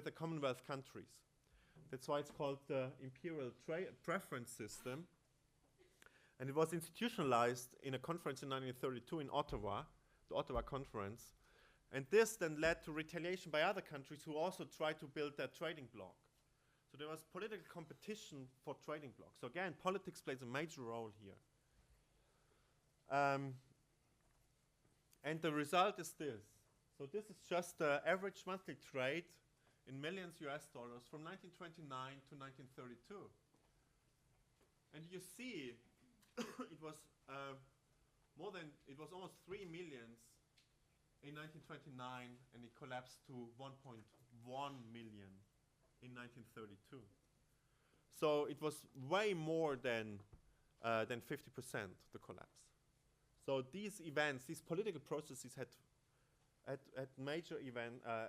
the Commonwealth countries. That's why it's called the imperial preference system. And it was institutionalized in a conference in 1932 in Ottawa, the Ottawa Conference. And this then led to retaliation by other countries who also tried to build that trading bloc. So there was political competition for trading blocs. So again, politics plays a major role here. And the result is this. So this is just the average monthly trade in millions US dollars from 1929 to 1932. And you see it was almost 3 millions in 1929, and it collapsed to 1.1 million in 1932. So it was way more than 50% the collapse. So these events, these political processes had major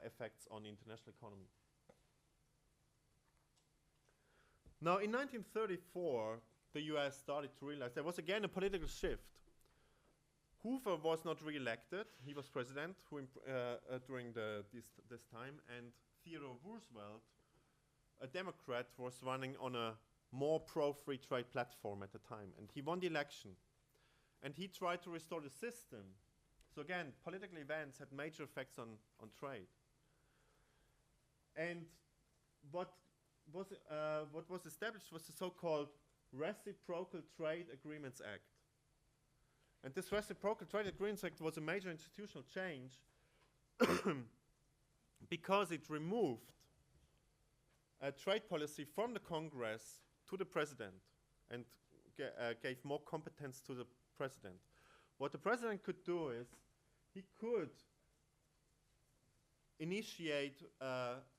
effects on the international economy. Now in 1934, the US started to realize there was again a political shift. Hoover was not re-elected. He was president during this time, and Theodore Roosevelt, a Democrat, was running on a more pro-free trade platform at the time, and he won the election. And he tried to restore the system. So again, political events had major effects on trade. And what was established was the so-called Reciprocal Trade Agreements Act. And this Reciprocal Trade Agreements Act was a major institutional change because it removed trade policy from the Congress to the president and gave more competence to the president. What the president could do is he could initiate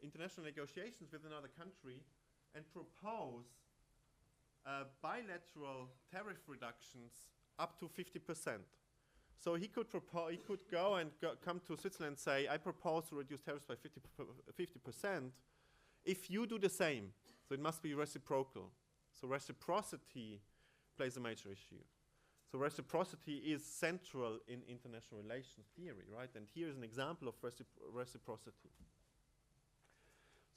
international negotiations with another country and propose bilateral tariff reductions up to 50%. So he could go and come to Switzerland and say, I propose to reduce tariffs by 50% if you do the same. So it must be reciprocal. So reciprocity plays a major issue. So reciprocity is central in international relations theory, right? And here is an example of reciprocity.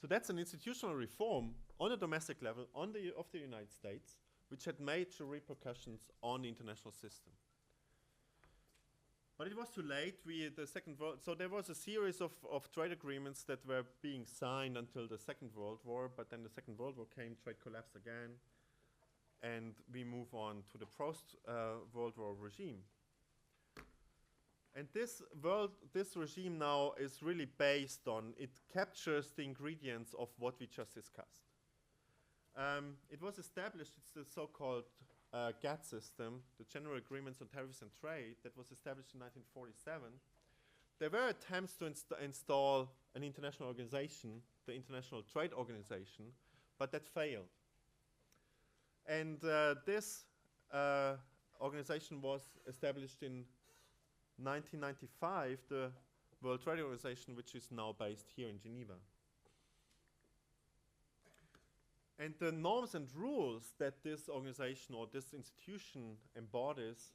So that's an institutional reform on a domestic level of the United States, which had major repercussions on the international system. But it was too late. So there was a series of trade agreements that were being signed until the Second World War, but then the Second World War came, trade collapsed again, and we move on to the post-World War regime. And this regime now is really based on, it captures the ingredients of what we just discussed. It was established, it's the so-called GATT system, the General Agreements on Tariffs and Trade, that was established in 1947, there were attempts to install an international organization, the International Trade Organization, but that failed. And this organization was established in 1995, the World Trade Organization, which is now based here in Geneva. And the norms and rules that this organization or this institution embodies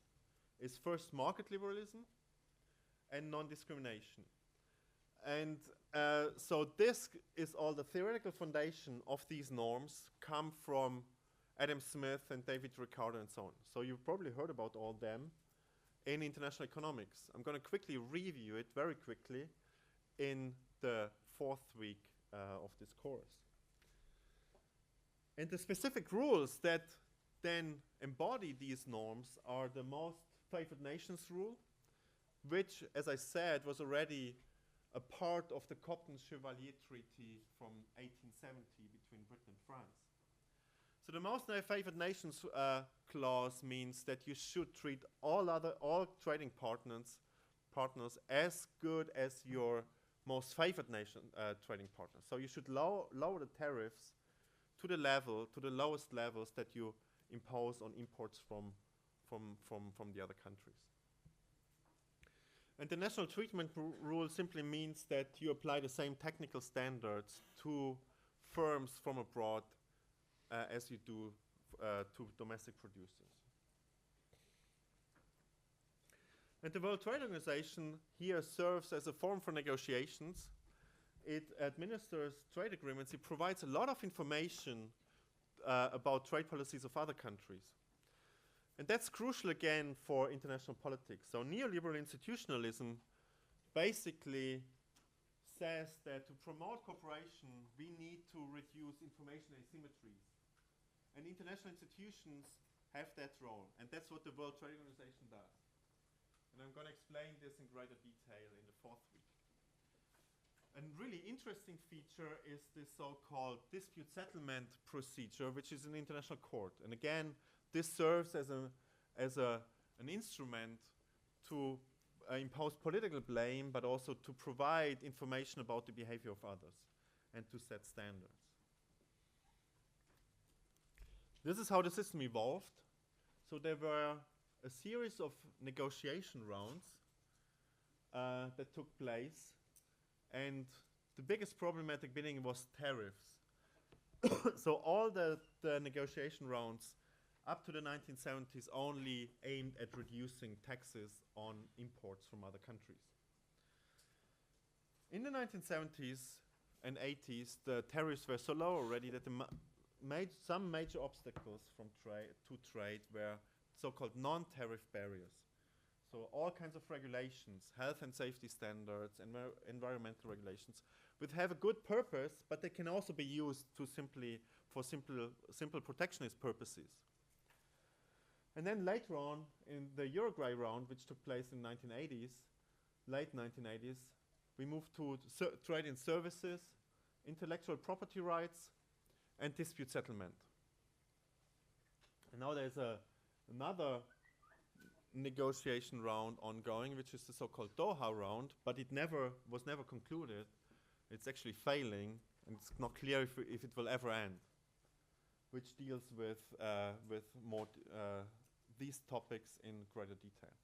is first market liberalism and non-discrimination. And so this is all the theoretical foundation of these norms come from Adam Smith and David Ricardo and so on. So you've probably heard about all them in international economics. I'm going to quickly review it very quickly in the 4th week of this course. And the specific rules that then embody these norms are the most favored nations rule, which, as I said, was already a part of the Copton-Chevalier Treaty from 1870 between Britain and France. So the most favored nations clause means that you should treat all trading partners as good as your most favored nation trading partners. So you should lower the tariffs to the lowest levels that you impose on imports from the other countries. And the national treatment rule simply means that you apply the same technical standards to firms from abroad as you do to domestic producers. And the World Trade Organization here serves as a forum for negotiations. It administers trade agreements. It provides a lot of information about trade policies of other countries. And that's crucial again for international politics. So neoliberal institutionalism basically says that to promote cooperation, we need to reduce information asymmetries. And international institutions have that role. And that's what the World Trade Organization does. And I'm going to explain this in greater detail in the 4th week. A really interesting feature is this so-called dispute settlement procedure, which is an international court. And again, this serves as an instrument to impose political blame, but also to provide information about the behavior of others and to set standards. This is how the system evolved. So there were a series of negotiation rounds that took place, and the biggest problem at the beginning was tariffs. So all the negotiation rounds up to the 1970s only aimed at reducing taxes on imports from other countries. In the 1970s and 80s, the tariffs were so low already that some major obstacles to trade were so-called non-tariff barriers. So all kinds of regulations, health and safety standards, environmental regulations, would have a good purpose, but they can also be used for simple protectionist purposes. And then later on, in the Uruguay round, which took place in late 1980s, we moved to trade in services, intellectual property rights, and dispute settlement. And now there's another negotiation round ongoing, which is the so-called Doha round, but it was never concluded. It's actually failing, and it's not clear if it will ever end, which deals with more these topics in greater detail.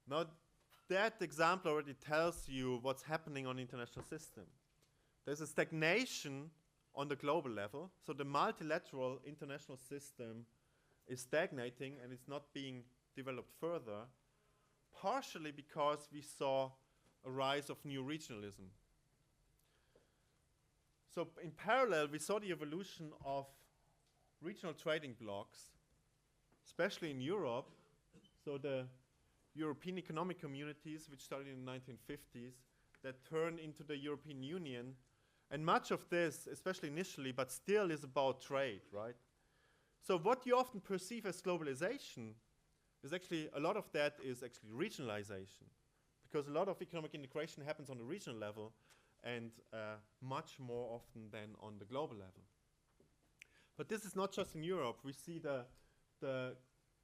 Now, that example already tells you what's happening on the international system. There's a stagnation on the global level, so the multilateral international system is stagnating and it's not being developed further, partially because we saw a rise of new regionalism. So in parallel, we saw the evolution of regional trading blocs, especially in Europe. So the European economic communities, which started in the 1950s, that turned into the European Union. And much of this, especially initially, but still is about trade, right? So what you often perceive as globalization is actually, a lot of that is actually regionalization, because a lot of economic integration happens on the regional level and much more often than on the global level. But this is not just in Europe. We see the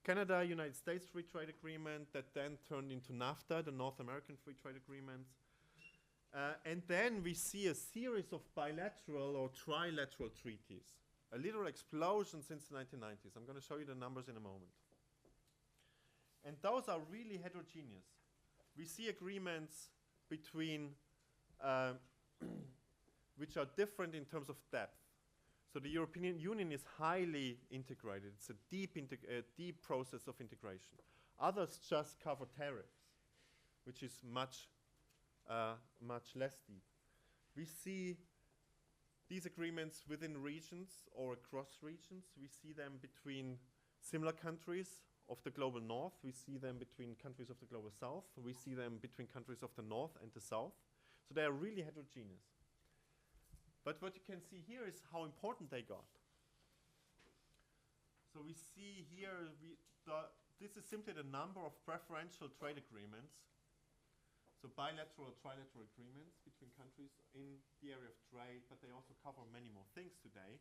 Canada, United States Free Trade Agreement that then turned into NAFTA, the North American Free Trade Agreements. And then we see a series of bilateral or trilateral treaties. A literal explosion since the 1990s. I'm going to show you the numbers in a moment. And those are really heterogeneous. We see agreements between which are different in terms of depth. So the European Union is highly integrated. It's a deep process of integration. Others just cover tariffs, which is much less deep. We see these agreements within regions or across regions. We see them between similar countries of the global north. We see them between countries of the global south. We see them between countries of the north and the south. So they are really heterogeneous. But what you can see here is how important they got. So we see here, this is simply the number of preferential trade agreements. So bilateral or trilateral agreements between countries in the area of trade, but they also cover many more things today.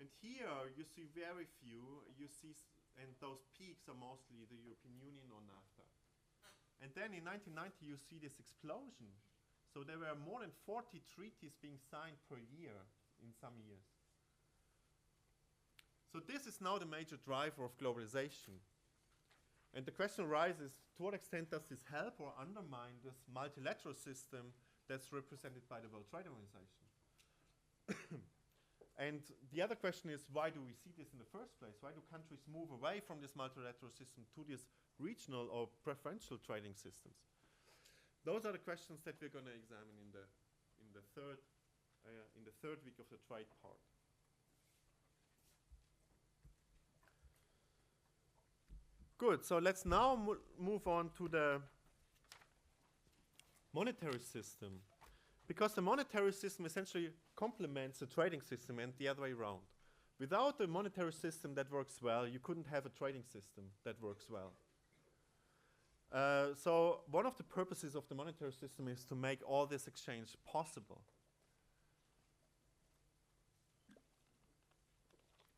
And here you see very few. You see, and those peaks are mostly the European Union or NAFTA. And then in 1990 you see this explosion. So there were more than 40 treaties being signed per year in some years. So this is now the major driver of globalization. And the question arises, to what extent does this help or undermine this multilateral system that's represented by the World Trade Organization? And the other question is, why do we see this in the first place? Why do countries move away from this multilateral system to these regional or preferential trading systems? Those are the questions that we're going to examine in the third week of the trade part. Good, so let's now move on to the monetary system. Because the monetary system essentially complements the trading system and the other way around. Without a monetary system that works well, you couldn't have a trading system that works well. So one of the purposes of the monetary system is to make all this exchange possible.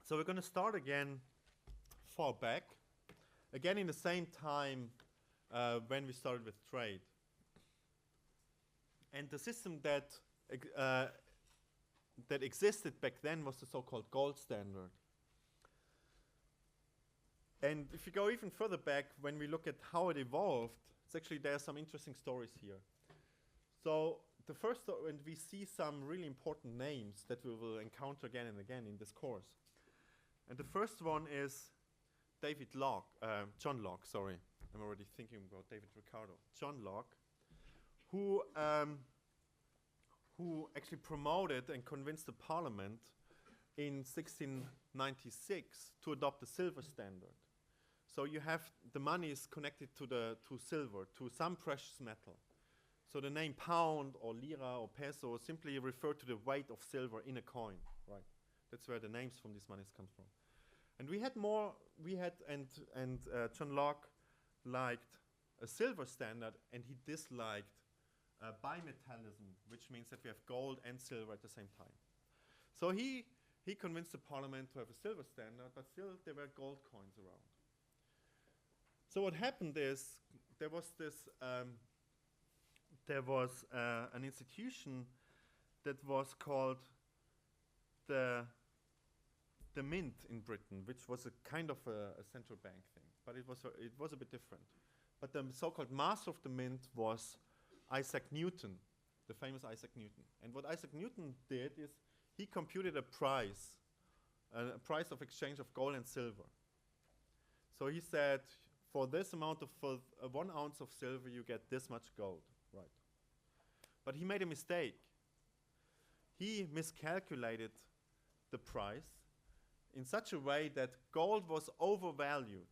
So we're going to start again far back. Again, in the same time when we started with trade. And the system that existed back then was the so-called gold standard. And if you go even further back, when we look at how it evolved, there are some interesting stories here. So the first, and we see some really important names that we will encounter again and again in this course. And the first one is John Locke, sorry. I'm already thinking about David Ricardo. John Locke, who actually promoted and convinced the parliament in 1696 to adopt the silver standard. So you have the money is connected to silver, to some precious metal. So the name pound or lira or peso simply refer to the weight of silver in a coin, right? That's where the names from these monies come from. And John Locke liked a silver standard, and he disliked bimetallism, which means that we have gold and silver at the same time. So he convinced the parliament to have a silver standard, but still there were gold coins around. So what happened is there was an institution that was called the Mint in Britain, which was a kind of a central bank thing, but it was a bit different. But the so-called master of the mint was Isaac Newton, the famous Isaac Newton. And what Isaac Newton did is he computed a price of exchange of gold and silver. So he said, for this amount of 1 ounce of silver, you get this much gold, right? But he made a mistake. He miscalculated the price in such a way that gold was overvalued.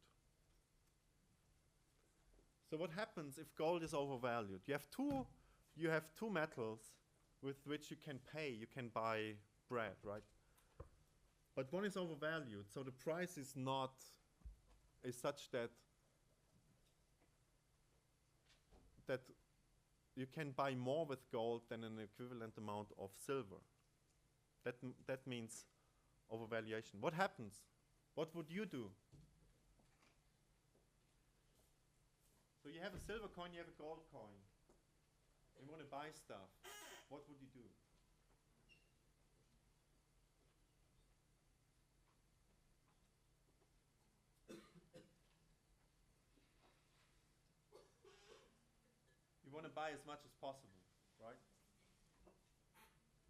So what happens if gold is overvalued? You have two metals with which you can pay. You can buy bread, right? But one is overvalued, so the price is such that you can buy more with gold than an equivalent amount of silver. That means overvaluation. What happens? What would you do? have a silver coin, you have a gold coin. You want to buy stuff. What would you do? You want to buy as much as possible, right?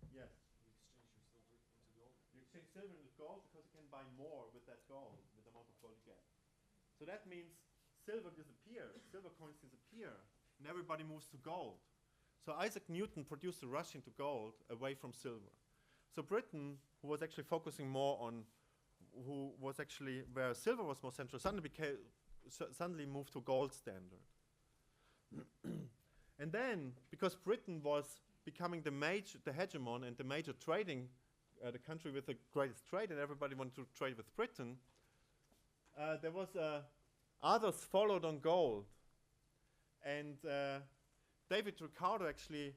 Yes. You exchange your silver into gold. You exchange silver into gold because you can buy more with that gold, with the amount of gold you get. So that means silver disappears, silver coins disappear, and everybody moves to gold. So Isaac Newton produced a rush into gold away from silver. So Britain, who was actually focusing more on, who was actually where silver was more central, suddenly moved to gold standard. And then, because Britain was becoming the hegemon and the major trading, the country with the greatest trade, and everybody wanted to trade with Britain, there was others followed on gold. And David Ricardo actually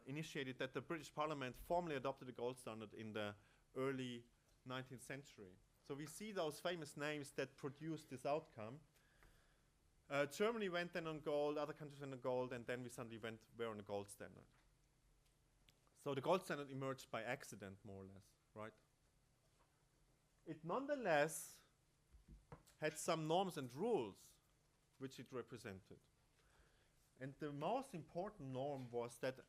initiated that the British Parliament formally adopted the gold standard in the early 19th century. So we see those famous names that produced this outcome. Germany went then on gold, other countries went on gold, and then we suddenly were on a gold standard. So the gold standard emerged by accident, more or less, right? It nonetheless had some norms and rules which it represented. And the most important norm was that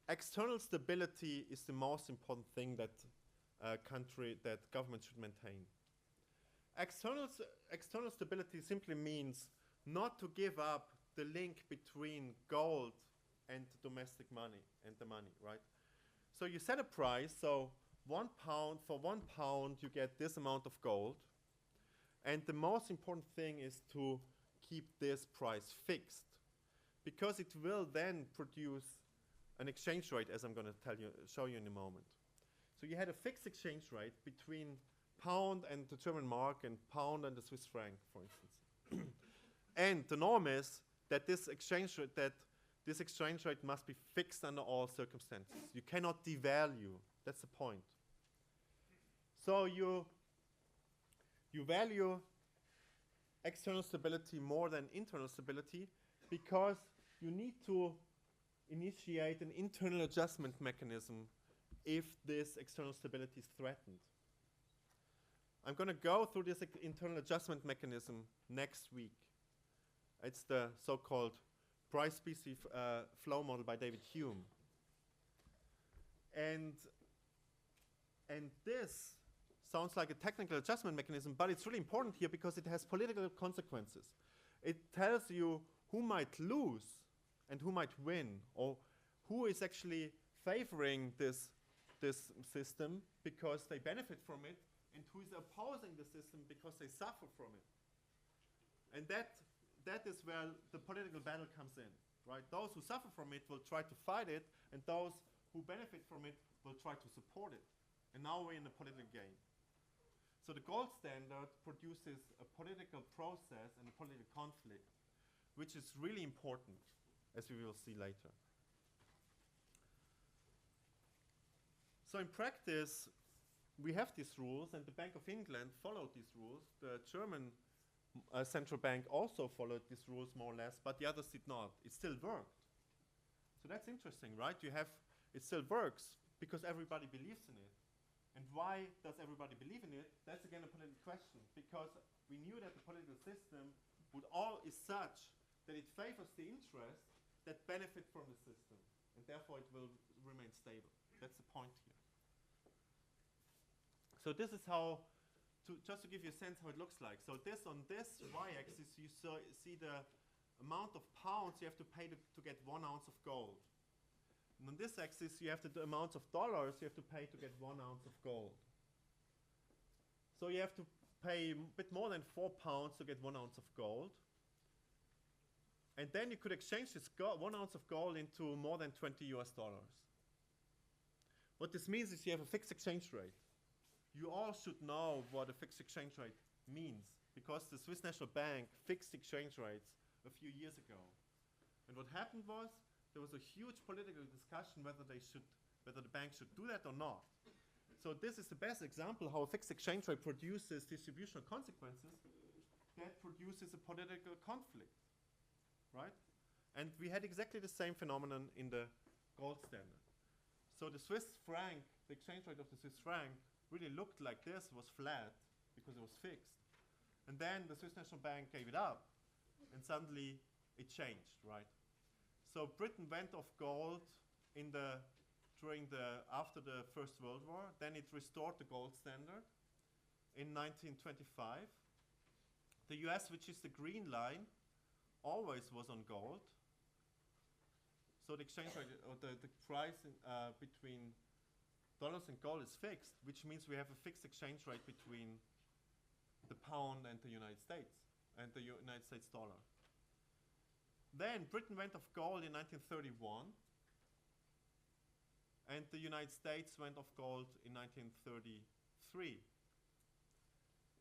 external stability is the most important thing that government should maintain. External stability simply means not to give up the link between gold and domestic money and the money, right? So you set a price, so for 1 pound you get this amount of gold, and the most important thing is to keep this price fixed, because it will then produce an exchange rate, as I'm going to show you in a moment. So you had a fixed exchange rate between pound and the German mark and pound and the Swiss franc, for instance. And the norm is that this exchange rate must be fixed under all circumstances. You cannot devalue. That's the point. So you value external stability more than internal stability because you need to initiate an internal adjustment mechanism if this external stability is threatened. I'm going to go through this internal adjustment mechanism next week. It's the so-called price-specie flow model by David Hume. And this sounds like a technical adjustment mechanism, but it's really important here because it has political consequences. It tells you who might lose and who might win, or who is actually favoring this system because they benefit from it, and who is opposing the system because they suffer from it. And that is where the political battle comes in, right? Those who suffer from it will try to fight it, and those who benefit from it will try to support it. And now we're in a political game. So the gold standard produces a political process and a political conflict, which is really important, as we will see later. So in practice, we have these rules, and the Bank of England followed these rules. The German central bank also followed these rules more or less, but the others did not. It still worked. So that's interesting, right? It still works because everybody believes in it. And why does everybody believe in it? That's again a political question, because we knew that the political system is such that it favors the interests that benefit from the system, and therefore it will remain stable. That's the point here. So this is how, just to give you a sense how it looks like. So on this y-axis, you see the amount of pounds you have to pay to get 1 ounce of gold. And on this axis, you have the amount of dollars you have to pay to get 1 ounce of gold. So you have to pay a bit more than 4 pounds to get 1 ounce of gold. And then you could exchange this 1 ounce of gold into more than $20 US. What this means is you have a fixed exchange rate. You all should know what a fixed exchange rate means, because the Swiss National Bank fixed exchange rates a few years ago. And what happened was, there was a huge political discussion whether the bank should do that or not. So this is the best example how a fixed exchange rate produces distributional consequences. that produces a political conflict, right? And we had exactly the same phenomenon in the gold standard. So the Swiss franc, the exchange rate of the Swiss franc, really looked like this, was flat because it was fixed. And then the Swiss National Bank gave it up, and suddenly it changed, right? So Britain went off gold after the First World War. Then it restored the gold standard in 1925. The US, which is the green line, always was on gold. So the exchange rate, or the price between dollars and gold is fixed, which means we have a fixed exchange rate between the pound and the United States, and the United States dollar. Then Britain went off gold in 1931, and the United States went off gold in 1933.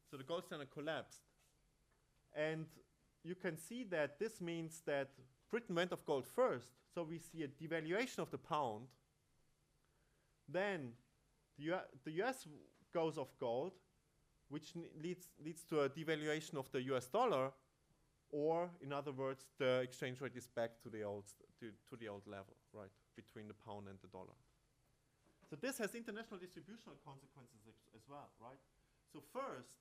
So the gold standard collapsed. And you can see that this means that Britain went off gold first, so we see a devaluation of the pound. Then the US goes off gold, which leads to a devaluation of the US dollar, or in other words, the exchange rate is back to the old level, right, between the pound and the dollar. So this has international distributional consequences as well, right? So first,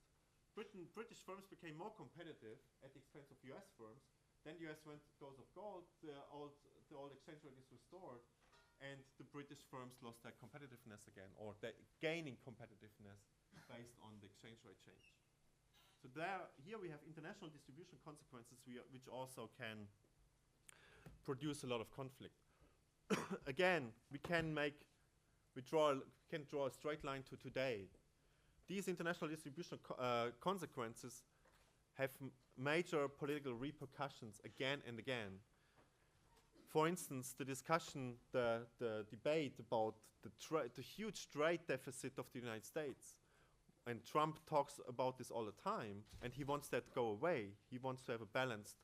British firms became more competitive at the expense of US firms. Then the US goes off gold, the old exchange rate is restored, and the British firms lost their competitiveness again, or they're gaining competitiveness based on the exchange rate change. So here we have international distribution consequences which also can produce a lot of conflict. Again, we can draw a straight line to today. These international distribution consequences have major political repercussions again and again. For instance, the debate about the huge trade deficit of the United States. And Trump talks about this all the time, and he wants that to go away. He wants to have a balanced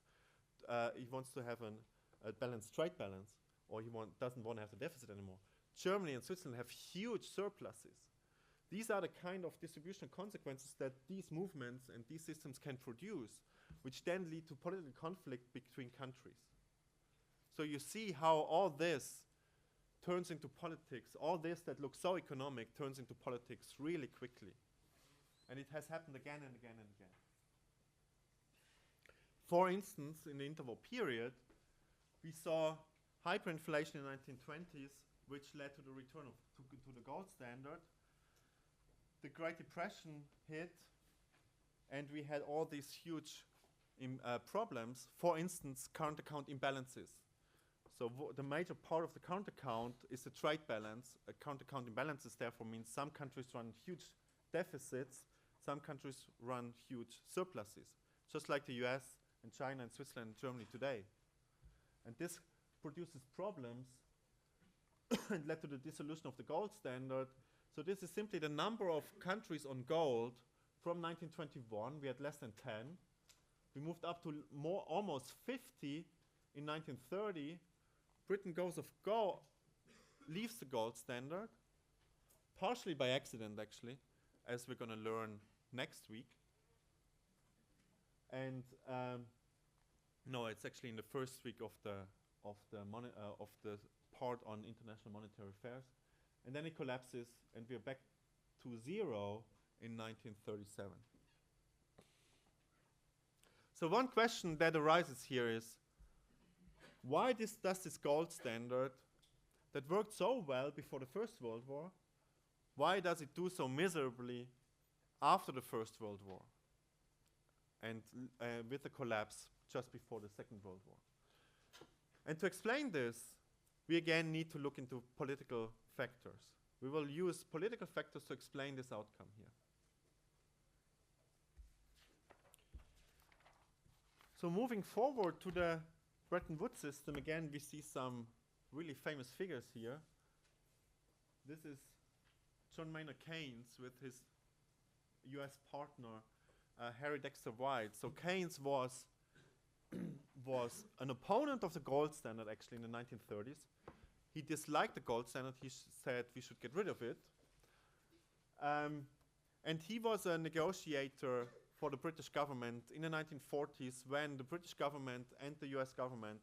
trade balance, or doesn't want to have the deficit anymore. Germany and Switzerland have huge surpluses. These are the kind of distributional consequences that these movements and these systems can produce, which then lead to political conflict between countries. So you see how all this turns into politics. All this that looks so economic turns into politics really quickly. And it has happened again and again and again. For instance, in the interwar period, we saw hyperinflation in the 1920s, which led to the return to the gold standard. The Great Depression hit, and we had all these huge problems. For instance, current account imbalances. So the major part of the current account is the trade balance. Current account imbalances therefore means some countries run huge deficits, some countries run huge surpluses, just like the US and China and Switzerland and Germany today. And this produces problems and led to the dissolution of the gold standard. So this is simply the number of countries on gold from 1921. We had less than 10. We moved up to almost 50 in 1930. Britain leaves the gold standard, partially by accident actually, as we're going to learn next week. And no, it's actually in the first week of the part on international monetary affairs. And then it collapses, and we're back to zero in 1937. So one question that arises here is, why does this gold standard that worked so well before the First World War, why does it do so miserably after the First World War and with the collapse just before the Second World War? And to explain this, we again need to look into political factors. We will use political factors to explain this outcome here. So moving forward to the Bretton Woods system, again we see some really famous figures here. This is John Maynard Keynes with his US partner, Harry Dexter White. So Keynes was an opponent of the gold standard actually in the 1930s. He disliked the gold standard. He said we should get rid of it. And he was a negotiator for the British government in the 1940s, when the British government and the US government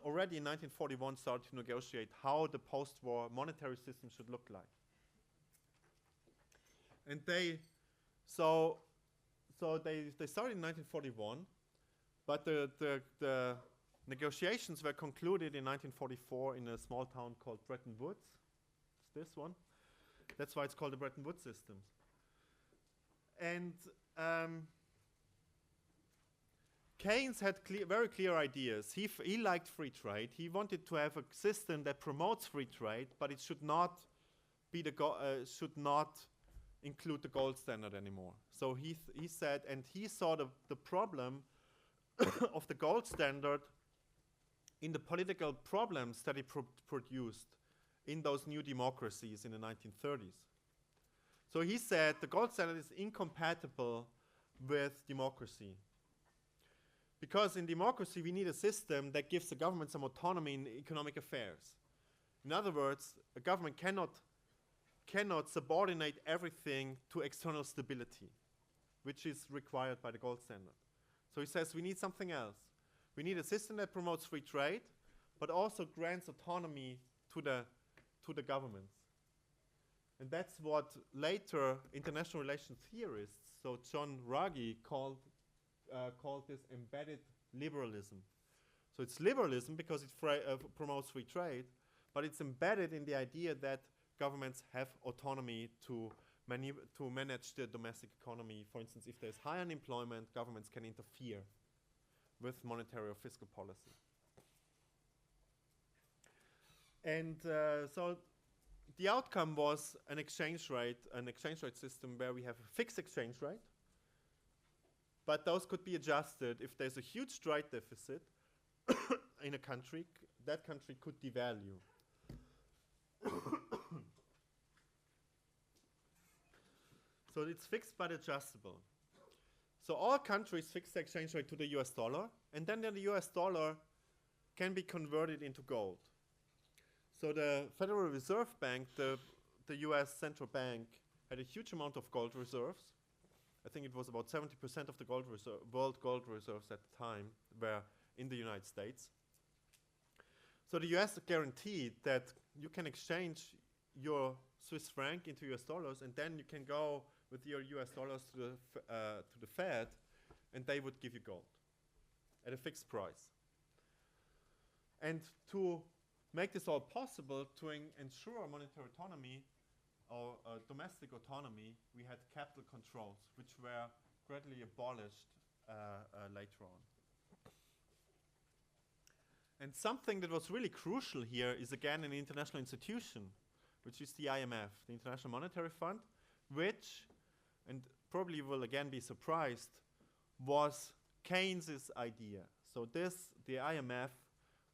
already in 1941 started to negotiate how the post-war monetary system should look like. And they started in 1941, but the negotiations were concluded in 1944 in a small town called Bretton Woods. It's this one. That's why it's called the Bretton Woods system. And Keynes had very clear ideas. He liked free trade. He wanted to have a system that promotes free trade, but it should not be should not include the gold standard anymore. So he said, and he saw the problem of the gold standard in the political problems that it produced in those new democracies in the 1930s. So he said the gold standard is incompatible with democracy. Because in democracy, we need a system that gives the government some autonomy in economic affairs. In other words, a government cannot subordinate everything to external stability, which is required by the gold standard. So he says we need something else. We need a system that promotes free trade, but also grants autonomy to the governments. And that's what later international relations theorists, so John Ruggie, called this embedded liberalism. So it's liberalism because it promotes free trade, but it's embedded in the idea that governments have autonomy to manage the domestic economy. For instance, if there's high unemployment, governments can interfere with monetary or fiscal policy. And so the outcome was an exchange rate system where we have a fixed exchange rate, but those could be adjusted. If there's a huge trade deficit in a country, that country could devalue. So it's fixed but adjustable. So all countries fix the exchange rate to the US dollar, and then the US dollar can be converted into gold. So the Federal Reserve Bank, the US central bank, had a huge amount of gold reserves. I think it was about 70% of the world gold reserves at the time were in the United States. So the US guaranteed that you can exchange your Swiss franc into US dollars, and then you can go with your US dollars to the Fed, and they would give you gold at a fixed price. And to make this all possible, to ensure monetary autonomy or domestic autonomy, we had capital controls, which were gradually abolished later on. And something that was really crucial here is again an international institution, which is the IMF, the International Monetary Fund, which, and probably you will again be surprised, was Keynes's idea. So the IMF,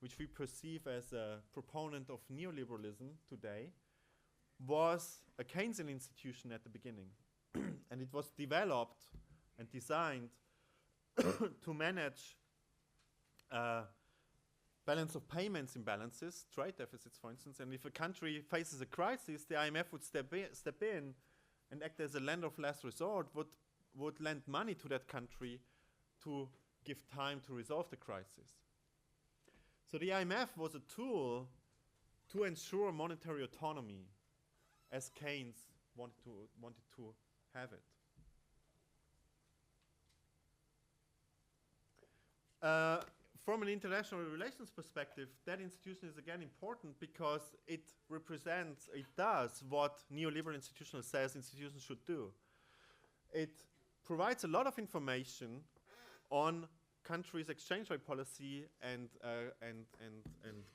which we perceive as a proponent of neoliberalism today, was a Keynesian institution at the beginning. And it was developed and designed to manage balance of payments imbalances, trade deficits, for instance. And if a country faces a crisis, the IMF would step in and act as a lender of last resort, would lend money to that country to give time to resolve the crisis. So the IMF was a tool to ensure monetary autonomy, as Keynes wanted to have it. From an international relations perspective, that institution is again important because it does what neoliberal institutionalism says institutions should do. It provides a lot of information on countries' exchange rate policy and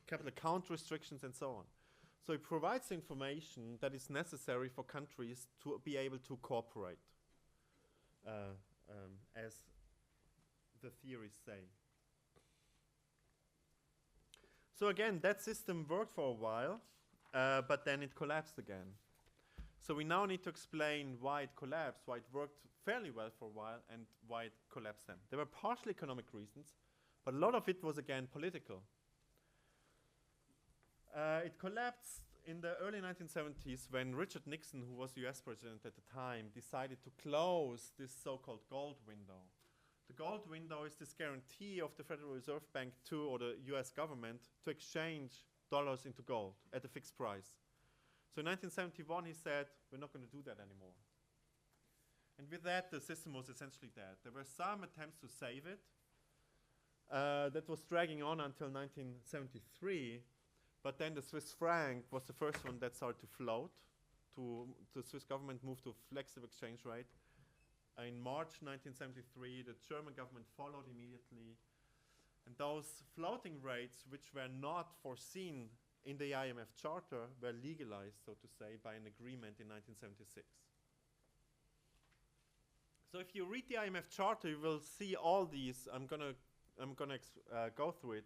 capital account restrictions and so on. So it provides information that is necessary for countries to be able to cooperate, as the theories say. So again, that system worked for a while, but then it collapsed again. So we now need to explain why it collapsed, why it worked fairly well for a while, and why it collapsed then. There were partially economic reasons, but a lot of it was again political. It collapsed in the early 1970s, when Richard Nixon, who was US president at the time, decided to close this so-called gold window. The gold window is this guarantee of the Federal Reserve Bank to, or the US government, to exchange dollars into gold at a fixed price. So in 1971, he said, we're not going to do that anymore. And with that, the system was essentially dead. There were some attempts to save it. That was dragging on until 1973. But then the Swiss franc was the first one that started to float. The Swiss government moved to a flexible exchange rate. In March 1973, the German government followed immediately. And those floating rates, which were not foreseen in the IMF Charter, were legalized, so to say, by an agreement in 1976. So if you read the IMF Charter, you will see all these. I'm gonna go through it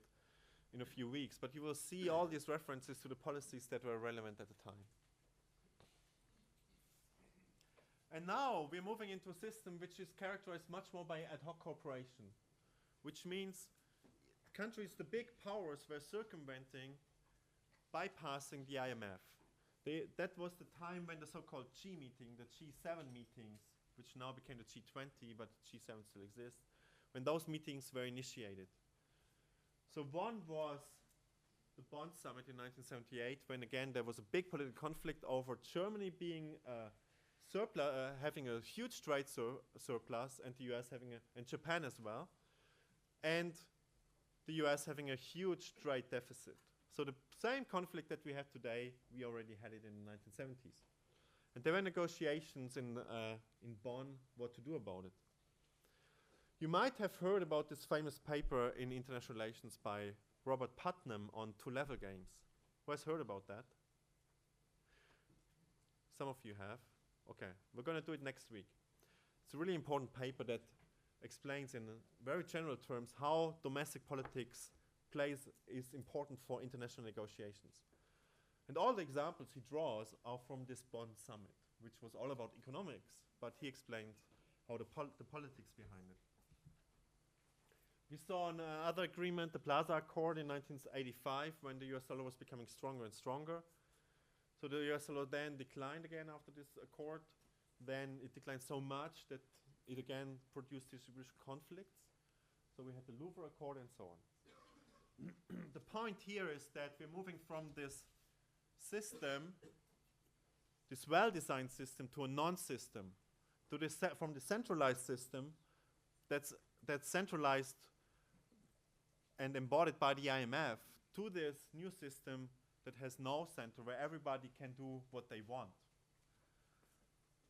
in a few weeks, but you will see all these references to the policies that were relevant at the time. And now we're moving into a system which is characterized much more by ad hoc cooperation, which means countries, the big powers, were circumventing, bypassing the IMF. That was the time when the so-called G meeting, the G7 meetings, which now became the G20, but G7 still exists, when those meetings were initiated. So one was the Bonn Summit in 1978, when again there was a big political conflict over Germany being having a huge trade surplus, and the US having and Japan as well, and the US having a huge trade deficit. So the same conflict that we have today, we already had it in the 1970s. And there were negotiations in Bonn what to do about it. You might have heard about this famous paper in International Relations by Robert Putnam on two-level games. Who has heard about that? Some of you have. Okay, we're going to do it next week. It's a really important paper that explains in very general terms how domestic politics is important for international negotiations. And all the examples he draws are from this Bonn summit, which was all about economics, but he explained how the politics behind it. We saw another agreement, the Plaza Accord in 1985, when the US dollar was becoming stronger and stronger. So the US dollar then declined again after this accord. Then it declined so much that it again produced distribution conflicts. So we had the Louvre Accord and so on. The point here is that we're moving from this system, this well-designed system, to a non-system, to this from the centralized system that's centralized and embodied by the IMF, to this new system that has no center, where everybody can do what they want.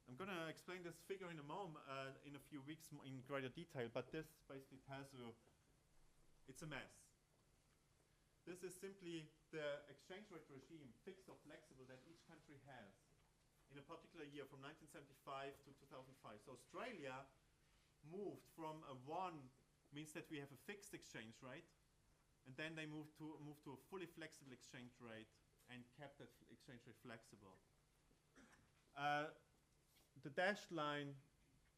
I'm going to explain this figure in a moment, in a few weeks in greater detail, but this basically tells you it's a mess. This is simply the exchange rate regime, fixed or flexible, that each country has in a particular year from 1975 to 2005. So Australia moved from a 1, means that we have a fixed exchange rate, and then they moved to a fully flexible exchange rate and kept that exchange rate flexible. The dashed line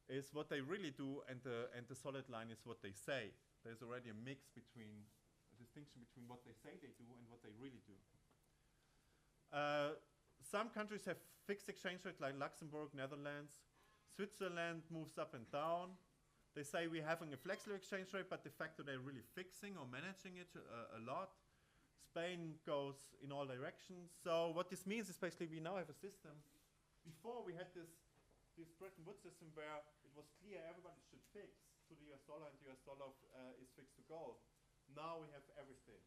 is what they really do, and the solid line is what they say. There's already a mix between distinction between what they say they do and what they really do. Some countries have fixed exchange rates, like Luxembourg, Netherlands. Switzerland moves up and down. They say we're having a flexible exchange rate, but de facto they're really fixing or managing it a lot. Spain goes in all directions. So what this means is basically we now have a system. Before we had this Bretton Woods system where it was clear everybody should fix to the US dollar, and the US dollar is fixed to gold. Now we have everything.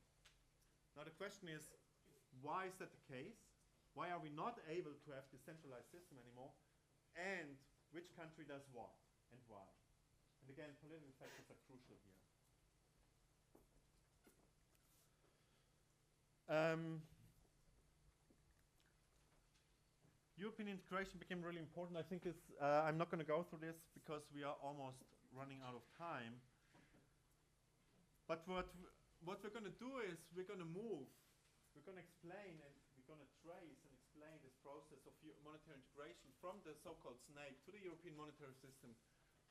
Now the question is, why is that the case? Why are we not able to have this centralized system anymore? And which country does what and why? And again, political factors are crucial here. European integration became really important. I think I'm not going to go through this because we are almost running out of time. But what we're going to do is we're going to move, we're going to explain, and we're going to trace and explain this process of monetary integration from the so-called snake to the European monetary system,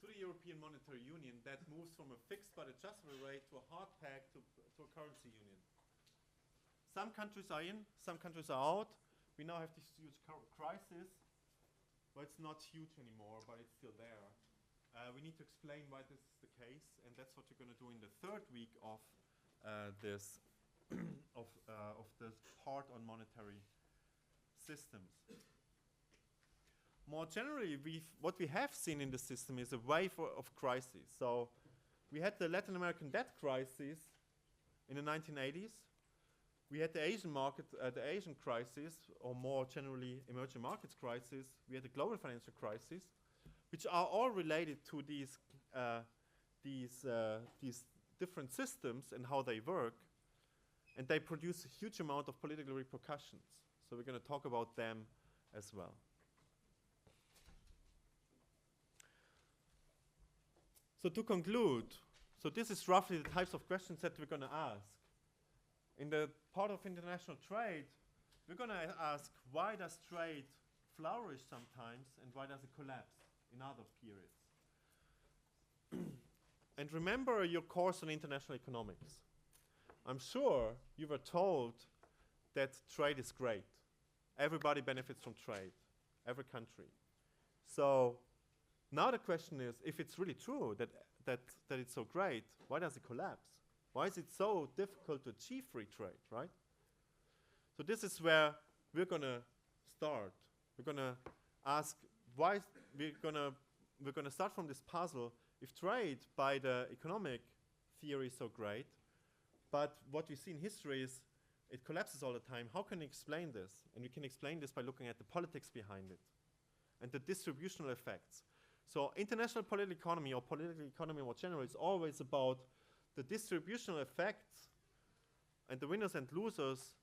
to the European Monetary Union that moves from a fixed but adjustable rate to a hard peg to a currency union. Some countries are in, some countries are out, we now have this huge crisis, but it's not huge anymore, but it's still there. We need to explain why this is the case, and that's what we're going to do in the third week of this of this part on monetary systems. More generally, what we have seen in the system is a wave of crises. So we had the Latin American debt crisis in the 1980s. We had the Asian market, the Asian crisis, or more generally emerging markets crisis. We had the global financial crisis, which are all related to these different systems and how they work, and they produce a huge amount of political repercussions. So we're going to talk about them as well. So to conclude, so this is roughly the types of questions that we're going to ask. In the part of international trade, we're going to ask, why does trade flourish sometimes, and why does it collapse in other periods? And remember your course on international economics. I'm sure you were told that trade is great. Everybody benefits from trade, every country. So now the question is, if it's really true that it's so great, why does it collapse? Why is it so difficult to achieve free trade, right? So this is where we're going to start. We're going to ask why we're going to start from this puzzle. If trade by the economic theory is so great, but what we see in history is it collapses all the time, how can we explain this? And we can explain this by looking at the politics behind it and the distributional effects. So international political economy, or political economy more generally, is always about the distributional effects and the winners and losers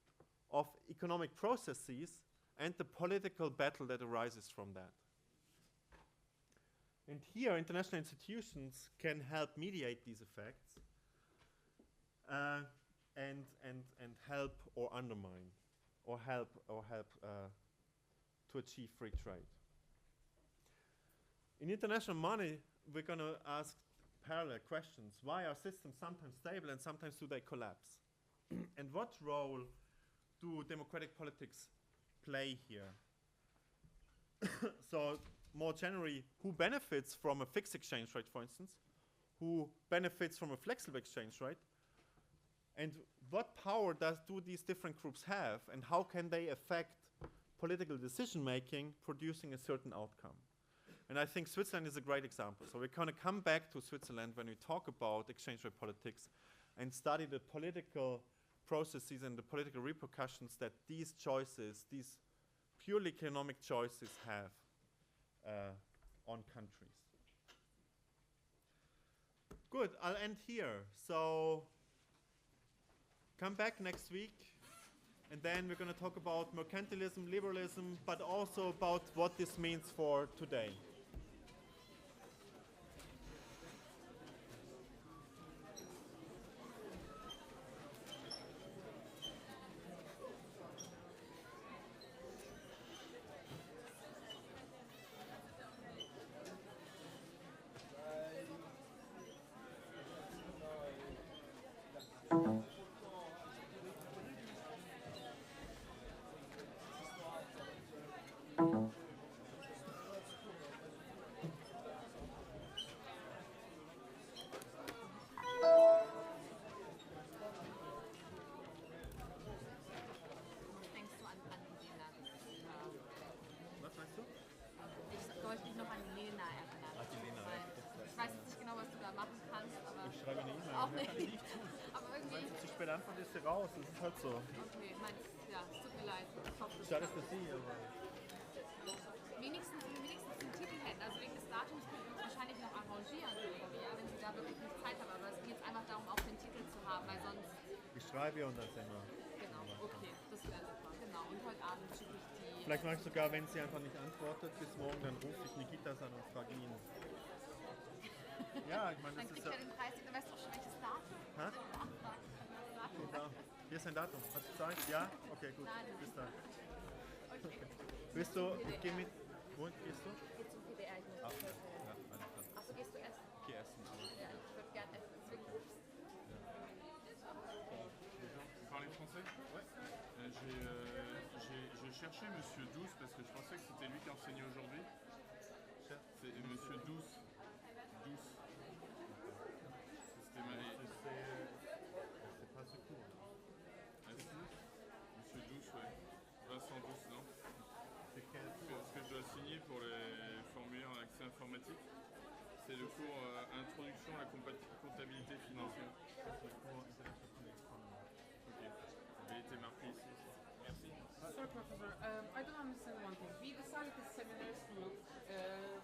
of economic processes and the political battle that arises from that. And here, international institutions can help mediate these effects and help or undermine, or help to achieve free trade. In international money, we're going to ask parallel questions. Why are systems sometimes stable and sometimes do they collapse? And what role do democratic politics play here? So more generally, who benefits from a fixed exchange rate, for instance? Who benefits from a flexible exchange rate? And what power do these different groups have, and how can they affect political decision making, producing a certain outcome? And I think Switzerland is a great example. So we're going to come back to Switzerland when we talk about exchange rate politics and study the political processes and the political repercussions that these choices, these purely economic choices, have on countries. Good, I'll end here. So come back next week, and then we're going to talk about mercantilism, liberalism, but also about what this means for today. Antwort ist raus, das ist halt so. Okay, ja, es tut mir leid. Ich hoffe, Schade für Sie, aber... Wenigstens den Titel hätten. Also wegen des Datums könnten wir uns wahrscheinlich noch arrangieren irgendwie, ja, wenn Sie da wirklich nicht Zeit haben. Aber es geht jetzt einfach darum, auch den Titel zu haben, weil sonst... Ich schreibe und dann sehen wir. Genau, okay, das wäre super. Genau, und heute Abend schicke ich die... Vielleicht mache ich sogar, wenn sie einfach nicht antwortet bis morgen, dann rufe ich Nikitas an und frage ihn. Ja, ich meine, das dann ist kriegt er den Preis, dann weißt du auch schon, welches Datum. Hä? Da. Hier ist ein Datum. Hast du Zeit? Ja? Okay, gut. Nein. Bis dann. Okay. Willst du, ich gehe mit. Wohin gehst du? Ich gehe zum PDR. Ich muss Ja, alles klar. Achso, gehst du essen? Ich gehe essen. Ja, ich würde gerne essen, deswegen rufst du. Vous parlez français? Ouais. Je cherche cherchais Monsieur Douce parce que je pensais que c'était lui qui enseignait aujourd'hui. C'est Monsieur Douce. Douce. C'était ma... C'est pas ce cours. Ah, si. Monsieur Douce, ouais. Vincent Douce, non? C'est quel cours? Ce que je dois signer pour les formulaires en accès informatique, c'est le cours Introduction à la comptabilité financière. C'est le cours International Economy. Ok. Il a été marqué ici. Merci. Sorry, Professor. I don't understand one thing. We decided the seminars group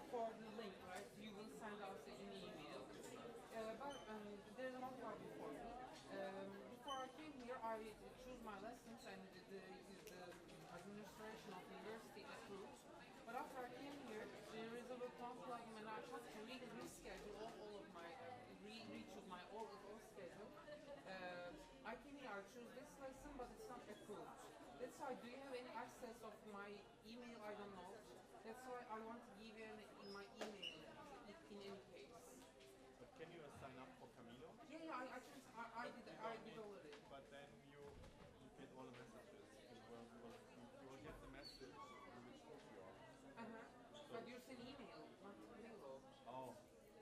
for the link, right? You will send us an email. But there's one part before me. Before I came here, I chose my lessons and the administration of the university approved. But after I came here, the result comes like when I have to reschedule all of my, rechoose my all schedule. I came here, I choose this lesson, but it's not approved. That's why, do you have any access of my email? I don't know. That's why I want to give you my email in any case. But can you sign up for Camilo? Yeah, I did already. But then you get all the messages. You will get the message in which book you are. But you send email, not Camilo. Oh,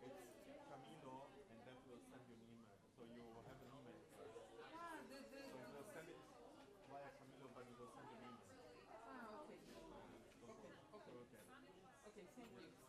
it's Camilo, and that will send you an email. So you will have an email first. Ah, So you will send it via Camilo, but you will send an email. okay. Okay, thank you.